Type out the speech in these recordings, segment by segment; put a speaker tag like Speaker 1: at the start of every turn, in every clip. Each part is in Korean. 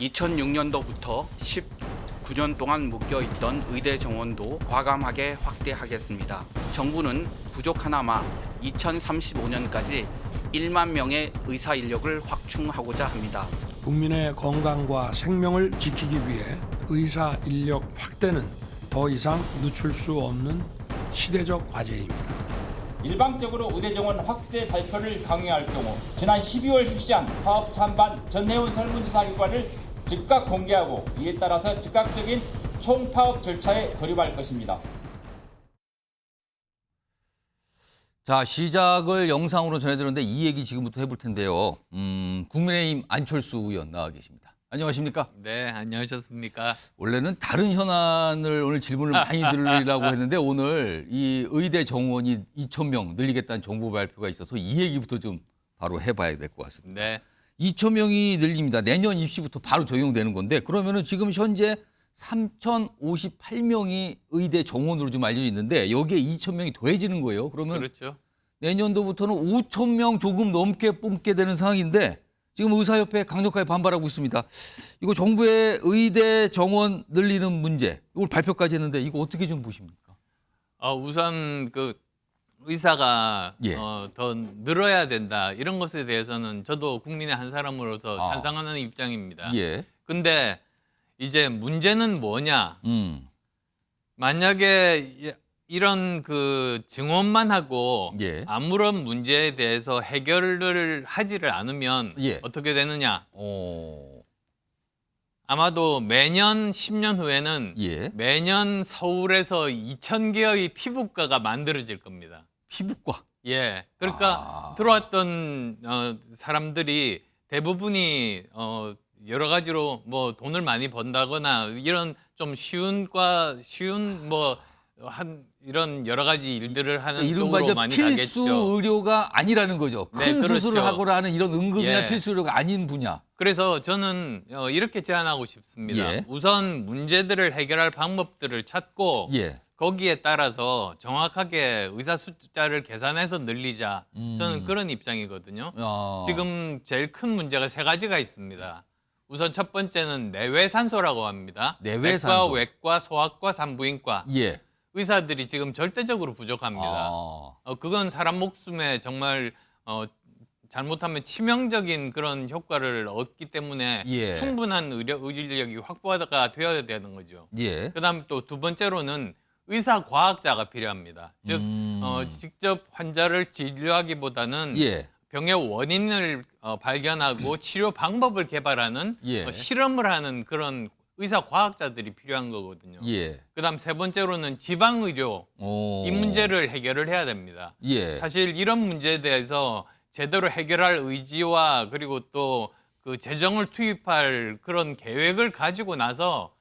Speaker 1: 2006년도부터 19년 동안 묶여있던 의대 정원도 과감하게 확대하겠습니다. 정부는 부족하나마 2035년까지 1만 명의 의사 인력을 확충하고자 합니다.
Speaker 2: 국민의 건강과 생명을 지키기 위해 의사 인력 확대는 더 이상 늦출 수 없는 시대적 과제입니다.
Speaker 3: 일방적으로 의대 정원 확대 발표를 강요할 경우 지난 12월 실시한 파업 찬반 전해운 설문조사 결과를 즉각 공개하고 이에 따라서 즉각적인 총파업 절차에 돌입할 것입니다.
Speaker 4: 자, 시작을 영상으로 전해드렸는데 이 얘기 지금부터 해볼 텐데요. 국민의힘 안철수 의원 나와 계십니다. 안녕하십니까?
Speaker 5: 네, 안녕하셨습니까?
Speaker 4: 원래는 다른 현안을 오늘 질문을 많이 드리려고 했는데 오늘 이 의대 정원이 2,000명 늘리겠다는 정부 발표가 있어서 이 얘기부터 좀 바로 해봐야 될 것 같습니다.
Speaker 5: 네.
Speaker 4: 2,000명이 늘립니다. 내년 입시부터 바로 적용되는 건데 그러면은 지금 현재 3,058명이 의대 정원으로 좀 알려져 있는데 여기에 2,000명이 더해지는 거예요. 그러면
Speaker 5: 그렇죠.
Speaker 4: 내년도부터는 5,000명 조금 넘게 뽑게 되는 상황인데 지금 의사협회 강력하게 반발하고 있습니다. 이거 정부의 의대 정원 늘리는 문제, 이걸 발표까지 했는데 이거 어떻게 좀 보십니까?
Speaker 5: 우선 그 의사가
Speaker 4: 예.
Speaker 5: 더 늘어야 된다 이런 것에 대해서는 저도 국민의 한 사람으로서 찬성하는 입장입니다.
Speaker 4: 예.
Speaker 5: 근데 이제 문제는 뭐냐? 만약에 이런 그 증언만 하고
Speaker 4: 예.
Speaker 5: 아무런 문제에 대해서 해결을 하지를 않으면
Speaker 4: 예.
Speaker 5: 어떻게 되느냐? 아마도 매년 10년 후에는
Speaker 4: 예.
Speaker 5: 매년 서울에서 2,000개의 피부과가 만들어질 겁니다.
Speaker 4: 피부과.
Speaker 5: 예. 그러니까 들어왔던 사람들이 대부분이 여러 가지로 뭐 돈을 많이 번다거나 이런 좀 쉬운 뭐 한 이런 여러 가지 일들을 하는
Speaker 4: 이른바
Speaker 5: 쪽으로
Speaker 4: 이제
Speaker 5: 많이
Speaker 4: 필수
Speaker 5: 가겠죠.
Speaker 4: 의료가 아니라는 거죠.
Speaker 5: 네,
Speaker 4: 큰
Speaker 5: 그렇죠.
Speaker 4: 수술을 하거나 하는 이런 응급이나
Speaker 5: 예.
Speaker 4: 필수 의료가 아닌 분야.
Speaker 5: 그래서 저는 이렇게 제안하고 싶습니다.
Speaker 4: 예.
Speaker 5: 우선 문제들을 해결할 방법들을 찾고
Speaker 4: 예.
Speaker 5: 거기에 따라서 정확하게 의사 숫자를 계산해서 늘리자. 저는 그런 입장이거든요. 지금 제일 큰 문제가 세 가지가 있습니다. 우선 첫 번째는 내외산소라고 합니다.
Speaker 4: 내외산소.
Speaker 5: 내과, 외과, 소아과, 산부인과.
Speaker 4: 예.
Speaker 5: 의사들이 지금 절대적으로 부족합니다. 그건 사람 목숨에 정말 잘못하면 치명적인 그런 효과를 얻기 때문에
Speaker 4: 예.
Speaker 5: 충분한 의료력이 확보가 되어야 되는 거죠.
Speaker 4: 예.
Speaker 5: 그다음 또 두 번째로는 의사 과학자가 필요합니다. 즉 직접 환자를 진료하기보다는
Speaker 4: 예.
Speaker 5: 병의 원인을 발견하고 치료 방법을 개발하는
Speaker 4: 예.
Speaker 5: 실험을 하는 그런 의사 과학자들이 필요한 거거든요.
Speaker 4: 예.
Speaker 5: 그다음 세 번째로는 지방 의료 이 문제를 해결을 해야 됩니다.
Speaker 4: 예.
Speaker 5: 사실 이런 문제에 대해서 제대로 해결할 의지와 그리고 또 그 재정을 투입할 그런 계획을 가지고 나서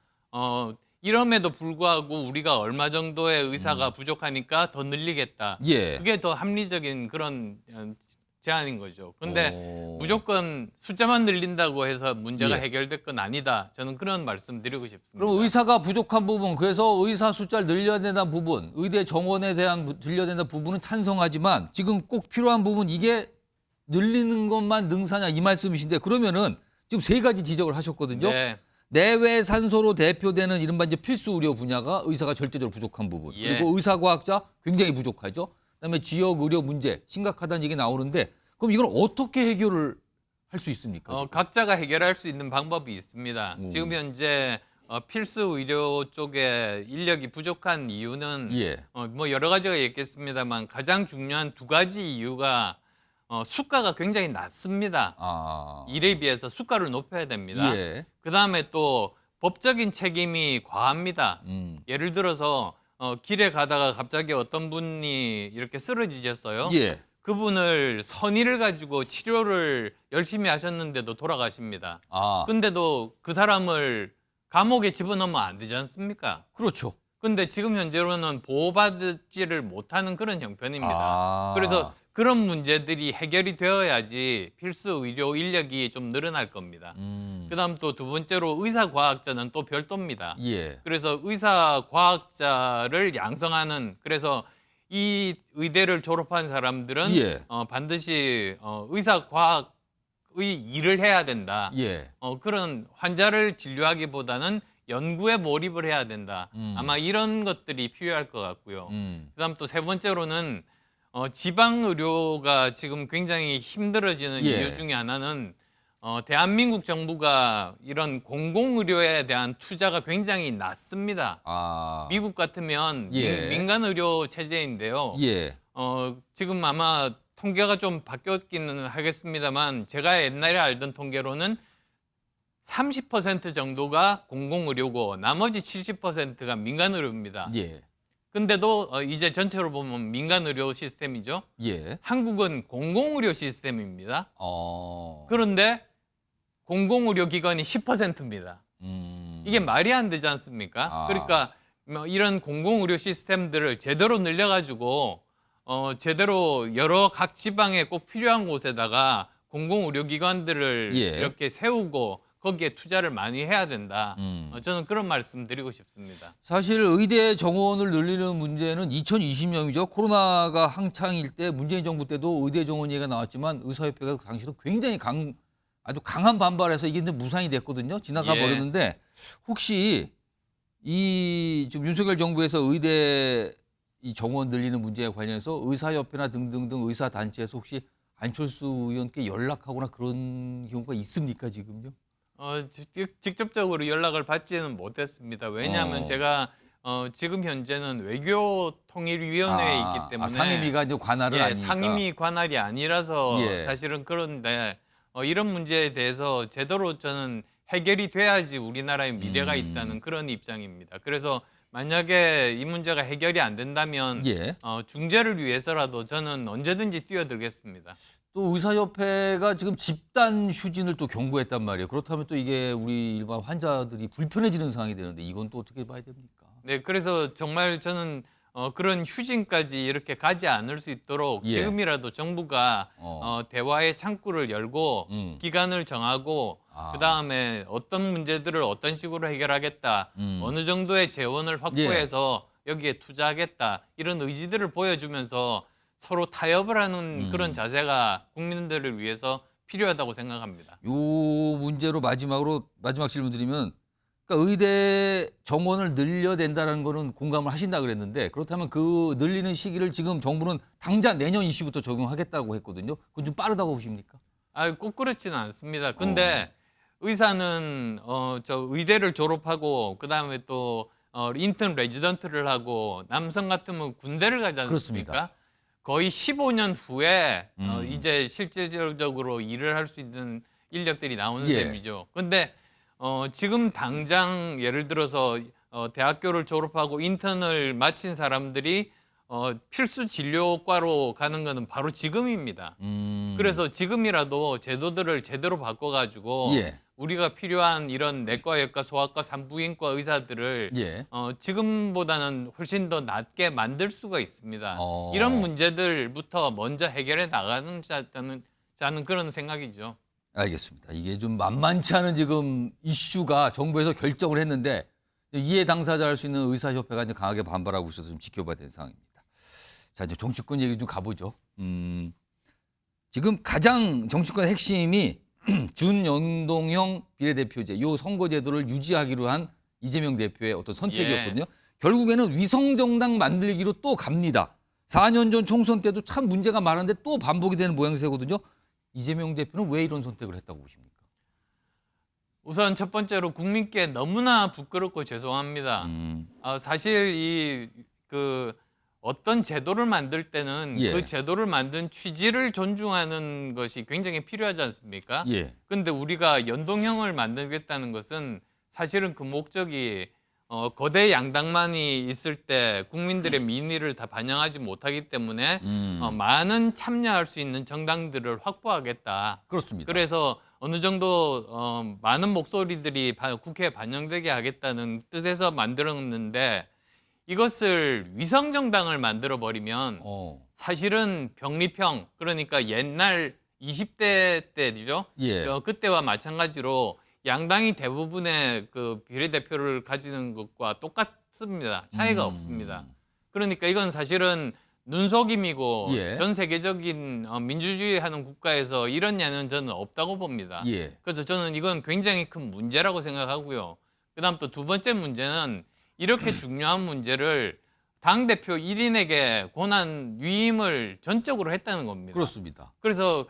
Speaker 5: 이럼에도 불구하고 우리가 얼마 정도의 의사가 부족하니까 더 늘리겠다.
Speaker 4: 예.
Speaker 5: 그게 더 합리적인 그런 제안인 거죠. 근데 무조건 숫자만 늘린다고 해서 문제가
Speaker 4: 예.
Speaker 5: 해결될 건 아니다. 저는 그런 말씀 드리고 싶습니다.
Speaker 4: 그럼 의사가 부족한 부분, 그래서 의사 숫자를 늘려야 된다는 부분, 의대 정원에 대한 늘려야 된다는 부분은 찬성하지만 지금 꼭 필요한 부분 이게 늘리는 것만 능사냐 이 말씀이신데 그러면은 지금 세 가지 지적을 하셨거든요.
Speaker 5: 네.
Speaker 4: 내외 산소로 대표되는 이른바 이제 필수 의료 분야가 의사가 절대적으로 부족한 부분.
Speaker 5: 예.
Speaker 4: 그리고 의사과학자 굉장히 부족하죠. 그다음에 지역 의료 문제 심각하다는 얘기 나오는데 그럼 이걸 어떻게 해결을 할 수 있습니까?
Speaker 5: 각자가 해결할 수 있는 방법이 있습니다. 지금 현재 필수 의료 쪽에 인력이 부족한 이유는
Speaker 4: 예.
Speaker 5: 뭐 여러 가지가 있겠습니다만 가장 중요한 두 가지 이유가 수가가 굉장히 낮습니다. 일에 비해서 수가를 높여야 됩니다.
Speaker 4: 예.
Speaker 5: 그다음에 또 법적인 책임이 과합니다. 예를 들어서 길에 가다가 갑자기 어떤 분이 이렇게 쓰러지셨어요.
Speaker 4: 예.
Speaker 5: 그분을 선의를 가지고 치료를 열심히 하셨는데도 돌아가십니다. 근데도 그 사람을 감옥에 집어넣으면 안 되지 않습니까?
Speaker 4: 그렇죠.
Speaker 5: 근데 지금 현재로는 보호받지를 못하는 그런 형편입니다. 그래서 그런 문제들이 해결이 되어야지 필수 의료 인력이 좀 늘어날 겁니다. 그다음 또 두 번째로 의사 과학자는 또 별도입니다.
Speaker 4: 예.
Speaker 5: 그래서 의사 과학자를 양성하는 그래서 이 의대를 졸업한 사람들은
Speaker 4: 예.
Speaker 5: 반드시 의사 과학 일을 해야 된다.
Speaker 4: 예.
Speaker 5: 그런 환자를 진료하기보다는 연구에 몰입을 해야 된다. 아마 이런 것들이 필요할 것 같고요. 그다음 또 세 번째로는 지방 의료가 지금 굉장히 힘들어지는
Speaker 4: 예.
Speaker 5: 이유 중에 하나는 대한민국 정부가 이런 공공의료에 대한 투자가 굉장히 낮습니다.
Speaker 4: 아.
Speaker 5: 미국 같으면
Speaker 4: 예.
Speaker 5: 민간 의료 체제인데요.
Speaker 4: 예.
Speaker 5: 지금 아마 통계가 좀 바뀌었기는 하겠습니다만 제가 옛날에 알던 통계로는 30% 정도가 공공의료고 나머지 70%가 민간의료입니다.
Speaker 4: 예.
Speaker 5: 근데도 이제 전체로 보면 민간의료 시스템이죠.
Speaker 4: 예.
Speaker 5: 한국은 공공의료 시스템입니다.
Speaker 4: 어.
Speaker 5: 그런데 공공의료 기관이 10%입니다. 이게 말이 안 되지 않습니까?
Speaker 4: 아.
Speaker 5: 그러니까 뭐 이런 공공의료 시스템들을 제대로 늘려가지고 제대로 여러 각 지방에 꼭 필요한 곳에다가 공공의료기관들을
Speaker 4: 예.
Speaker 5: 이렇게 세우고 거기에 투자를 많이 해야 된다. 저는 그런 말씀 드리고 싶습니다.
Speaker 4: 사실 의대 정원을 늘리는 문제는 2020년이죠. 코로나가 한창일 때 문재인 정부 때도 의대 정원 얘기가 나왔지만 의사협회가 당시도 굉장히 아주 강한 반발해서 이게 이제 무산이 됐거든요. 지나가
Speaker 5: 예.
Speaker 4: 버렸는데 혹시 이 지금 윤석열 정부에서 의대 이 정원 늘리는 문제에 관련해서 의사협회나 등등등 의사단체에서 혹시 안철수 의원께 연락하거나 그런 경우가 있습니까 지금요?
Speaker 5: 직접적으로 연락을 받지는 못했습니다. 왜냐하면
Speaker 4: 어.
Speaker 5: 제가 지금 현재는 외교통일위원회에 있기 때문에
Speaker 4: 상임위가 이제 관할은 아니니까.
Speaker 5: 상임위 관할이 아니라서
Speaker 4: 예.
Speaker 5: 사실은 그런데 이런 문제에 대해서 제대로 저는 해결이 돼야지 우리나라의 미래가 있다는 그런 입장입니다. 그래서 만약에 이 문제가 해결이 안 된다면
Speaker 4: 예.
Speaker 5: 중재를 위해서라도 저는 언제든지 뛰어들겠습니다.
Speaker 4: 또 의사협회가 지금 집단 휴진을 또 경고했단 말이에요. 그렇다면 또 이게 우리 일반 환자들이 불편해지는 상황이 되는데 이건 또 어떻게 봐야 됩니까?
Speaker 5: 네, 그래서 정말 저는 그런 휴진까지 이렇게 가지 않을 수 있도록
Speaker 4: 예.
Speaker 5: 지금이라도 정부가 대화의 창구를 열고 기간을 정하고 그다음에 어떤 문제들을 어떤 식으로 해결하겠다, 어느 정도의 재원을 확보해서 여기에 투자하겠다 이런 의지들을 보여주면서 서로 타협을 하는 그런 자세가 국민들을 위해서 필요하다고 생각합니다.
Speaker 4: 요 문제로 마지막 질문 드리면 그러니까 의대 정원을 늘려야 된다는 거는 공감을 하신다 그랬는데 그렇다면 그 늘리는 시기를 지금 정부는 당장 내년 이시부터 적용하겠다고 했거든요. 그건 좀 빠르다고 보십니까?
Speaker 5: 꼭 그렇지는 않습니다. 근데 의사는 저 의대를 졸업하고 그다음에 또 인턴 레지던트를 하고 남성 같으면 군대를 가지 않습니까?
Speaker 4: 그렇습니다.
Speaker 5: 거의 15년 후에 이제 실질적으로 일을 할 수 있는 인력들이 나오는
Speaker 4: 예.
Speaker 5: 셈이죠. 근데 지금 당장 예를 들어서 대학교를 졸업하고 인턴을 마친 사람들이 필수 진료과로 가는 거는 바로 지금입니다. 그래서 지금이라도 제도들을 제대로 바꿔가지고
Speaker 4: 예.
Speaker 5: 우리가 필요한 이런 내과, 외과, 소아과, 산부인과 의사들을
Speaker 4: 예.
Speaker 5: 지금보다는 훨씬 더 낮게 만들 수가 있습니다. 이런 문제들부터 먼저 해결해 나가는 자는 그런 생각이죠.
Speaker 4: 알겠습니다. 이게 좀 만만치 않은 지금 이슈가 정부에서 결정을 했는데 이해 당사자 할 수 있는 의사협회가 이제 강하게 반발하고 있어서 좀 지켜봐야 되는 상황입니다. 자, 이제 정치권 얘기 좀 가보죠. 지금 가장 정치권의 핵심이 준연동형 비례대표제, 요 선거제도를 유지하기로 한 이재명 대표의 어떤 선택이었거든요. 결국에는 위성정당 만들기로 또 갑니다. 4년 전 총선 때도 참 문제가 많은데 또 반복이 되는 모양새거든요. 이재명 대표는 왜 이런 선택을 했다고 보십니까?
Speaker 5: 우선 첫 번째로 국민께 너무나 부끄럽고 죄송합니다. 사실 어떤 제도를 만들 때는
Speaker 4: 예.
Speaker 5: 그 제도를 만든 취지를 존중하는 것이 굉장히 필요하지 않습니까?
Speaker 4: 예.
Speaker 5: 근데 우리가 연동형을 만들겠다는 것은 사실은 그 목적이 거대 양당만이 있을 때 국민들의 민의를 다 반영하지 못하기 때문에 많은 참여할 수 있는 정당들을 확보하겠다.
Speaker 4: 그렇습니다.
Speaker 5: 그래서 어느 정도 많은 목소리들이 국회에 반영되게 하겠다는 뜻에서 만들었는데 이것을 위성정당을 만들어버리면 사실은 병리평, 그러니까 옛날 20대 때죠.
Speaker 4: 예.
Speaker 5: 그때와 마찬가지로 양당이 대부분의 그 비례대표를 가지는 것과 똑같습니다. 차이가 없습니다. 그러니까 이건 사실은 눈속임이고
Speaker 4: 예.
Speaker 5: 전 세계적인 민주주의하는 국가에서 이런 예는 저는 없다고 봅니다.
Speaker 4: 예.
Speaker 5: 그래서 저는 이건 굉장히 큰 문제라고 생각하고요. 그다음 또 두 번째 문제는 이렇게 중요한 문제를 당대표 1인에게 권한 위임을 전적으로 했다는 겁니다.
Speaker 4: 그렇습니다.
Speaker 5: 그래서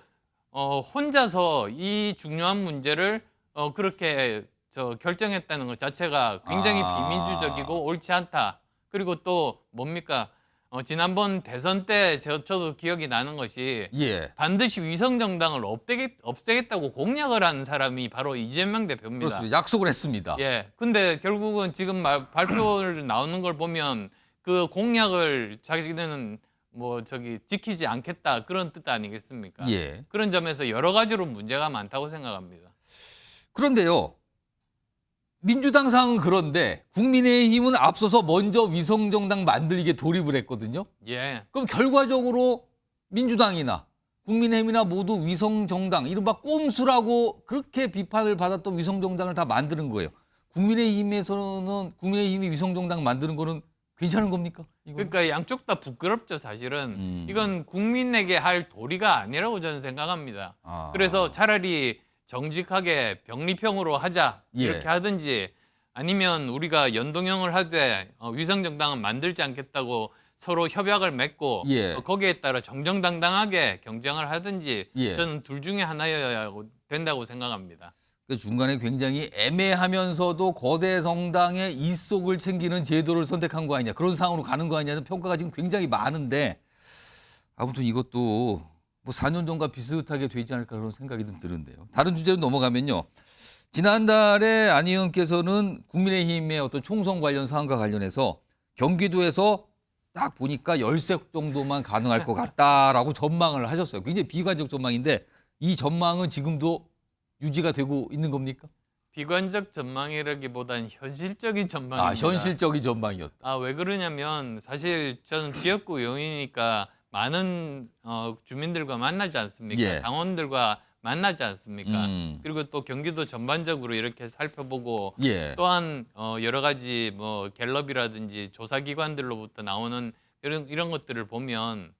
Speaker 5: 혼자서 이 중요한 문제를 그렇게 결정했다는 것 자체가 굉장히 비민주적이고 옳지 않다. 그리고 또 뭡니까? 지난번 대선 때 저도 기억이 나는 것이
Speaker 4: 예.
Speaker 5: 반드시 위성정당을 없애겠다고 공약을 한 사람이 바로 이재명 대표입니다.
Speaker 4: 그렇습니다. 약속을 했습니다.
Speaker 5: 예. 근데 결국은 지금 발표를 나오는 걸 보면 그 공약을 자기는 지키지 않겠다 그런 뜻 아니겠습니까?
Speaker 4: 예.
Speaker 5: 그런 점에서 여러 가지로 문제가 많다고 생각합니다.
Speaker 4: 그런데요. 민주당 상은 그런데 국민의힘은 앞서서 먼저 위성정당 만들기에 돌입을 했거든요.
Speaker 5: 예.
Speaker 4: 그럼 결과적으로 민주당이나 국민의힘이나 모두 위성정당, 이른바 꼼수라고 그렇게 비판을 받았던 위성정당을 다 만드는 거예요. 국민의힘이 위성정당 만드는 거는 괜찮은 겁니까? 이건?
Speaker 5: 그러니까 양쪽 다 부끄럽죠, 사실은. 이건 국민에게 할 도리가 아니라고 저는 생각합니다. 그래서 차라리 정직하게 병리평으로 하자 이렇게
Speaker 4: 예.
Speaker 5: 하든지 아니면 우리가 연동형을 하되 위성정당은 만들지 않겠다고 서로 협약을 맺고
Speaker 4: 예.
Speaker 5: 거기에 따라 정정당당하게 경쟁을 하든지
Speaker 4: 예.
Speaker 5: 저는 둘 중에 하나여야 된다고 생각합니다.
Speaker 4: 그 중간에 굉장히 애매하면서도 거대 정당의 이속을 챙기는 제도를 선택한 거 아니냐, 그런 상황으로 가는 거 아니냐는 평가가 지금 굉장히 많은데, 아무튼 이것도 뭐 4년 전과 비슷하게 되지 않을까 그런 생각이 좀 드는데요. 다른 주제로 넘어가면요. 지난달에 안 의원께서는 국민의힘의 어떤 총선 관련 사안과 관련해서 경기도에서 딱 보니까 10석 정도만 가능할 것 같다라고 전망을 하셨어요. 굉장히 비관적 전망인데 이 전망은 지금도 유지가 되고 있는 겁니까?
Speaker 5: 비관적 전망이라기보단 현실적인 전망입니다.
Speaker 4: 현실적인 전망이었다.
Speaker 5: 왜 그러냐면 사실 저는 지역구 의원이니까 많은 주민들과 만나지 않습니까?
Speaker 4: 예.
Speaker 5: 당원들과 만나지 않습니까?
Speaker 4: 음.
Speaker 5: 그리고 또 경기도 전반적으로 이렇게 살펴보고
Speaker 4: 예.
Speaker 5: 또한 여러 가지 갤럽이라든지 조사기관들로부터 나오는 이런 것들을 보면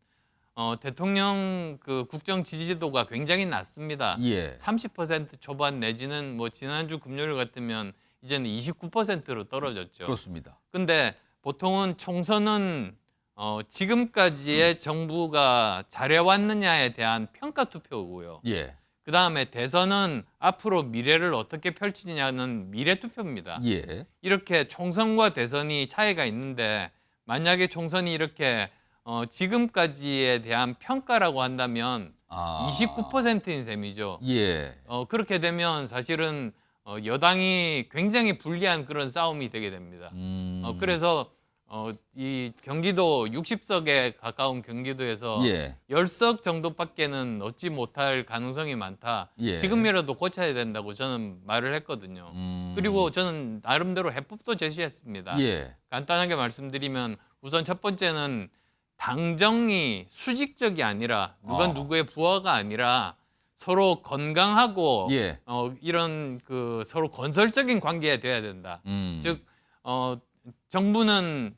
Speaker 5: 대통령 그 국정 지지도가 굉장히 낮습니다.
Speaker 4: 예.
Speaker 5: 30% 초반 내지는 지난주 금요일 같으면 이제는 29%로 떨어졌죠.
Speaker 4: 그렇습니다.
Speaker 5: 근데 보통은 총선은 지금까지의 정부가 잘해왔느냐에 대한 평가 투표고요.
Speaker 4: 예.
Speaker 5: 그다음에 대선은 앞으로 미래를 어떻게 펼치느냐는 미래 투표입니다.
Speaker 4: 예.
Speaker 5: 이렇게 총선과 대선이 차이가 있는데 만약에 총선이 이렇게 지금까지에 대한 평가라고 한다면 29%인 셈이죠.
Speaker 4: 예.
Speaker 5: 그렇게 되면 사실은 여당이 굉장히 불리한 그런 싸움이 되게 됩니다. 그래서 이 경기도 60석에 가까운 경기도에서
Speaker 4: 예.
Speaker 5: 10석 정도밖에는 얻지 못할 가능성이 많다.
Speaker 4: 예.
Speaker 5: 지금이라도 고쳐야 된다고 저는 말을 했거든요. 그리고 저는 나름대로 해법도 제시했습니다.
Speaker 4: 예.
Speaker 5: 간단하게 말씀드리면 우선 첫 번째는 당정이 수직적이 아니라 누가 누구의 부하가 아니라 서로 건강하고
Speaker 4: 예.
Speaker 5: 이런 그 서로 건설적인 관계가 돼야 된다. 즉 정부는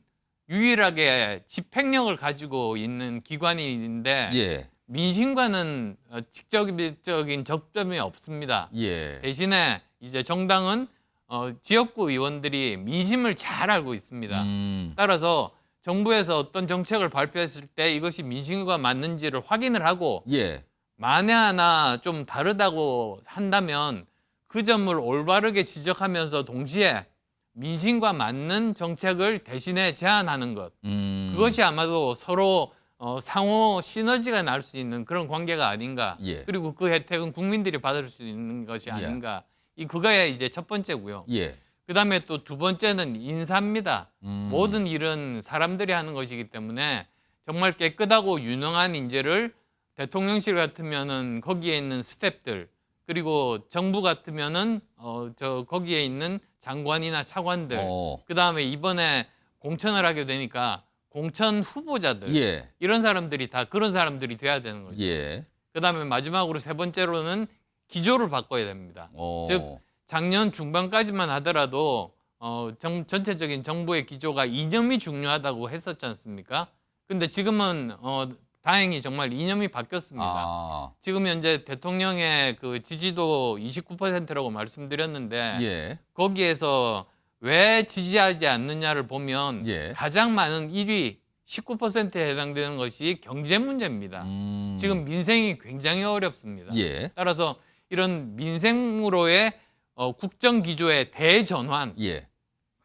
Speaker 5: 유일하게 집행력을 가지고 있는 기관인데
Speaker 4: 예.
Speaker 5: 민심과는 직접적인 접점이 없습니다.
Speaker 4: 예.
Speaker 5: 대신에 이제 정당은 지역구 의원들이 민심을 잘 알고 있습니다. 따라서 정부에서 어떤 정책을 발표했을 때 이것이 민심과 맞는지를 확인을 하고
Speaker 4: 예.
Speaker 5: 만에 하나 좀 다르다고 한다면 그 점을 올바르게 지적하면서 동시에 민심과 맞는 정책을 대신에 제안하는 것. 그것이 아마도 서로 상호 시너지가 날 수 있는 그런 관계가 아닌가.
Speaker 4: 예.
Speaker 5: 그리고 그 혜택은 국민들이 받을 수 있는 것이 아닌가. 그거야 이제 첫 번째고요.
Speaker 4: 예.
Speaker 5: 그다음에 또 두 번째는 인사입니다. 모든 일은 사람들이 하는 것이기 때문에 정말 깨끗하고 유능한 인재를 대통령실 같으면은 거기에 있는 스태프들 그리고 정부 같으면은 거기에 있는 장관이나 차관들 그다음에 이번에 공천을 하게 되니까 공천 후보자들
Speaker 4: 예.
Speaker 5: 이런 사람들이 다 그런 사람들이 돼야 되는 거죠.
Speaker 4: 예.
Speaker 5: 그다음에 마지막으로 세 번째로는 기조를 바꿔야 됩니다. 즉 작년 중반까지만 하더라도 전체적인 정부의 기조가 이념이 중요하다고 했었지 않습니까? 근데 지금은 다행히 정말 이념이 바뀌었습니다.
Speaker 4: 아,
Speaker 5: 지금 현재 대통령의 그 지지도 29%라고 말씀드렸는데
Speaker 4: 예.
Speaker 5: 거기에서 왜 지지하지 않느냐를 보면
Speaker 4: 예.
Speaker 5: 가장 많은 1위 19%에 해당되는 것이 경제 문제입니다. 지금 민생이 굉장히 어렵습니다.
Speaker 4: 예.
Speaker 5: 따라서 이런 민생으로의 국정 기조의 대전환
Speaker 4: 예.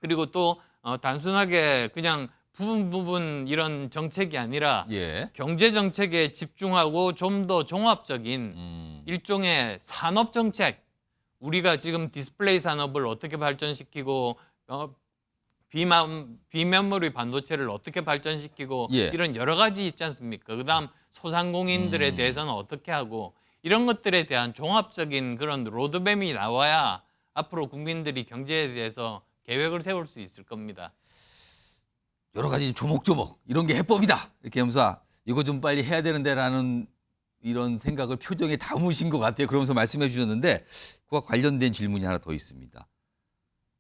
Speaker 5: 그리고 또 단순하게 그냥 부분 이런 정책이 아니라
Speaker 4: 예.
Speaker 5: 경제 정책에 집중하고 좀 더 종합적인 일종의 산업 정책, 우리가 지금 디스플레이 산업을 어떻게 발전시키고 비메모리 반도체를 어떻게 발전시키고
Speaker 4: 예.
Speaker 5: 이런 여러 가지 있지 않습니까? 그다음 소상공인들에 대해서는 어떻게 하고 이런 것들에 대한 종합적인 그런 로드맵이 나와야 앞으로 국민들이 경제에 대해서 계획을 세울 수 있을 겁니다.
Speaker 4: 여러 가지 조목조목 이런 게 해법이다. 이렇게 하면서 이거 좀 빨리 해야 되는데라는 이런 생각을 표정에 담으신 것 같아요. 그러면서 말씀해 주셨는데 그와 관련된 질문이 하나 더 있습니다.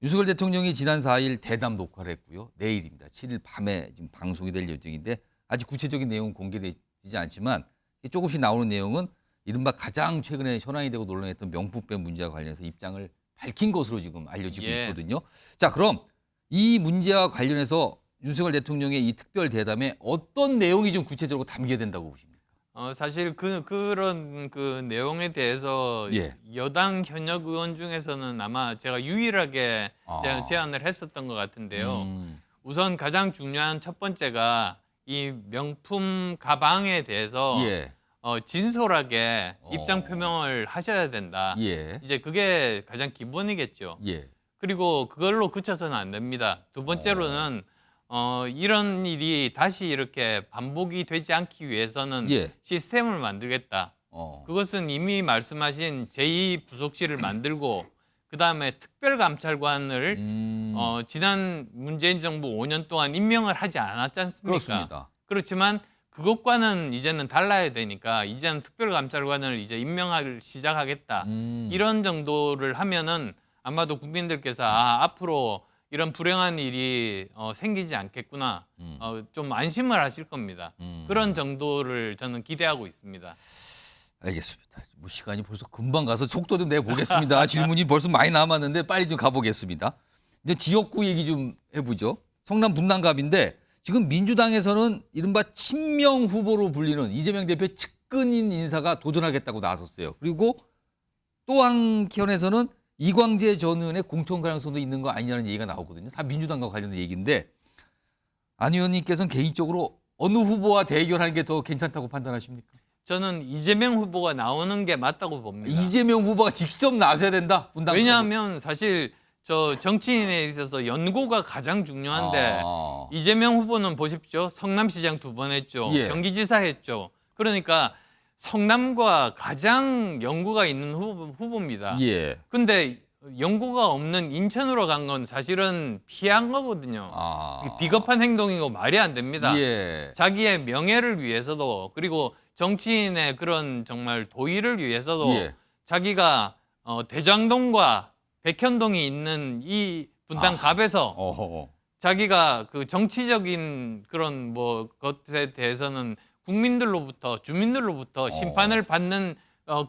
Speaker 4: 윤석열 대통령이 지난 4일 대담 녹화를 했고요. 내일입니다. 7일 밤에 지금 방송이 될 예정인데 아직 구체적인 내용은 공개되지 않지만 조금씩 나오는 내용은 이른바 가장 최근에 현안이 되고 논란했던 명품백 문제와 관련해서 입장을 밝힌 것으로 지금 알려지고
Speaker 5: 예.
Speaker 4: 있거든요. 자, 그럼 이 문제와 관련해서 윤석열 대통령의 이 특별 대담에 어떤 내용이 좀 구체적으로 담겨야 된다고 보십니까?
Speaker 5: 사실 그런 그 내용에 대해서
Speaker 4: 예.
Speaker 5: 여당 현역 의원 중에서는 아마 제가 유일하게 제안을 했었던 것 같은데요. 우선 가장 중요한 첫 번째가 이 명품 가방에 대해서
Speaker 4: 예.
Speaker 5: 진솔하게 입장 표명을 하셔야 된다.
Speaker 4: 예.
Speaker 5: 이제 그게 가장 기본이겠죠.
Speaker 4: 예.
Speaker 5: 그리고 그걸로 그쳐서는 안 됩니다. 두 번째로는 이런 일이 다시 이렇게 반복이 되지 않기 위해서는
Speaker 4: 예.
Speaker 5: 시스템을 만들겠다. 그것은 이미 말씀하신 제2부속실을 만들고 그다음에 특별감찰관을 지난 문재인 정부 5년 동안 임명을 하지 않았지 않습니까?
Speaker 4: 그렇습니다.
Speaker 5: 그렇지만 그것과는 이제는 달라야 되니까 이제는 특별감찰관을 이제 임명을 시작하겠다. 이런 정도를 하면은 아마도 국민들께서 앞으로 이런 불행한 일이 생기지 않겠구나. 좀 안심을 하실 겁니다. 그런 정도를 저는 기대하고 있습니다.
Speaker 4: 알겠습니다. 뭐 시간이 벌써 금방 가서 속도 좀 내보겠습니다. 질문이 벌써 많이 남았는데 빨리 좀 가보겠습니다. 이제 지역구 얘기 좀 해보죠. 성남 분당갑인데 지금 민주당에서는 이른바 친명 후보로 불리는 이재명 대표의 측근인 인사가 도전하겠다고 나섰어요. 그리고 또 한편에서는 이광재 전 의원의 공천 가능성도 있는 거 아니냐는 얘기가 나오거든요. 다 민주당과 관련된 얘기인데 안 의원님께서는 개인적으로 어느 후보와 대결하는 게 더 괜찮다고 판단하십니까?
Speaker 5: 저는 이재명 후보가 나오는 게 맞다고 봅니다.
Speaker 4: 이재명 후보가 직접 나서야 된다. 분당
Speaker 5: 왜냐하면 사실 저 정치인에 있어서 연고가 가장 중요한데 이재명 후보는 보십시오. 성남시장 2번 했죠.
Speaker 4: 예.
Speaker 5: 경기지사 했죠. 그러니까 성남과 가장 연고가 있는 후보입니다.
Speaker 4: 예.
Speaker 5: 근데 연고가 없는 인천으로 간 건 사실은 피한 거거든요. 비겁한 행동이고 말이 안 됩니다.
Speaker 4: 예.
Speaker 5: 자기의 명예를 위해서도 그리고 정치인의 그런 정말 도의를 위해서도
Speaker 4: 예.
Speaker 5: 자기가 대장동과 백현동이 있는 이 분당갑에서 자기가 그 정치적인 그런 뭐 것에 대해서는 국민들로부터 주민들로부터 심판을 받는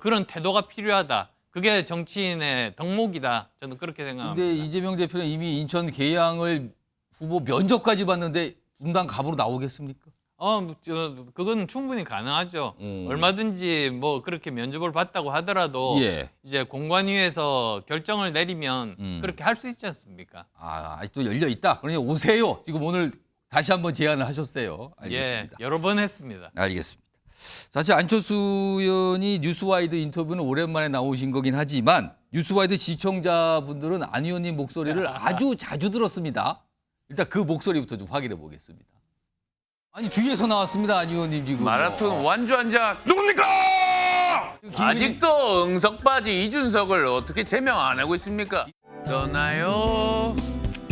Speaker 5: 그런 태도가 필요하다. 그게 정치인의 덕목이다. 저는 그렇게 생각합니다.
Speaker 4: 근데 이재명 대표는 이미 인천 계양을 후보 면접까지 봤는데 분당갑으로 나오겠습니까?
Speaker 5: 그건 충분히 가능하죠. 얼마든지 뭐 그렇게 면접을 받다고 하더라도
Speaker 4: 예.
Speaker 5: 이제 공관위에서 결정을 내리면 그렇게 할 수 있지 않습니까?
Speaker 4: 아직도 열려 있다. 그러니 오세요. 지금 오늘 다시 한번 제안을 하셨어요. 알겠습니다.
Speaker 5: 예, 여러 번 했습니다.
Speaker 4: 알겠습니다. 사실 안철수 의원이 뉴스와이드 인터뷰는 오랜만에 나오신 거긴 하지만 뉴스와이드 시청자분들은 안 의원님 목소리를 아주 자주 들었습니다. 일단 그 목소리부터 좀 확인해 보겠습니다. 아니 뒤에서 나왔습니다. 안 의원님 지금.
Speaker 6: 마라톤 완주환자 누굽니까? 아직도 응석바지 이준석을 어떻게 제명 안 하고 있습니까? 떠나요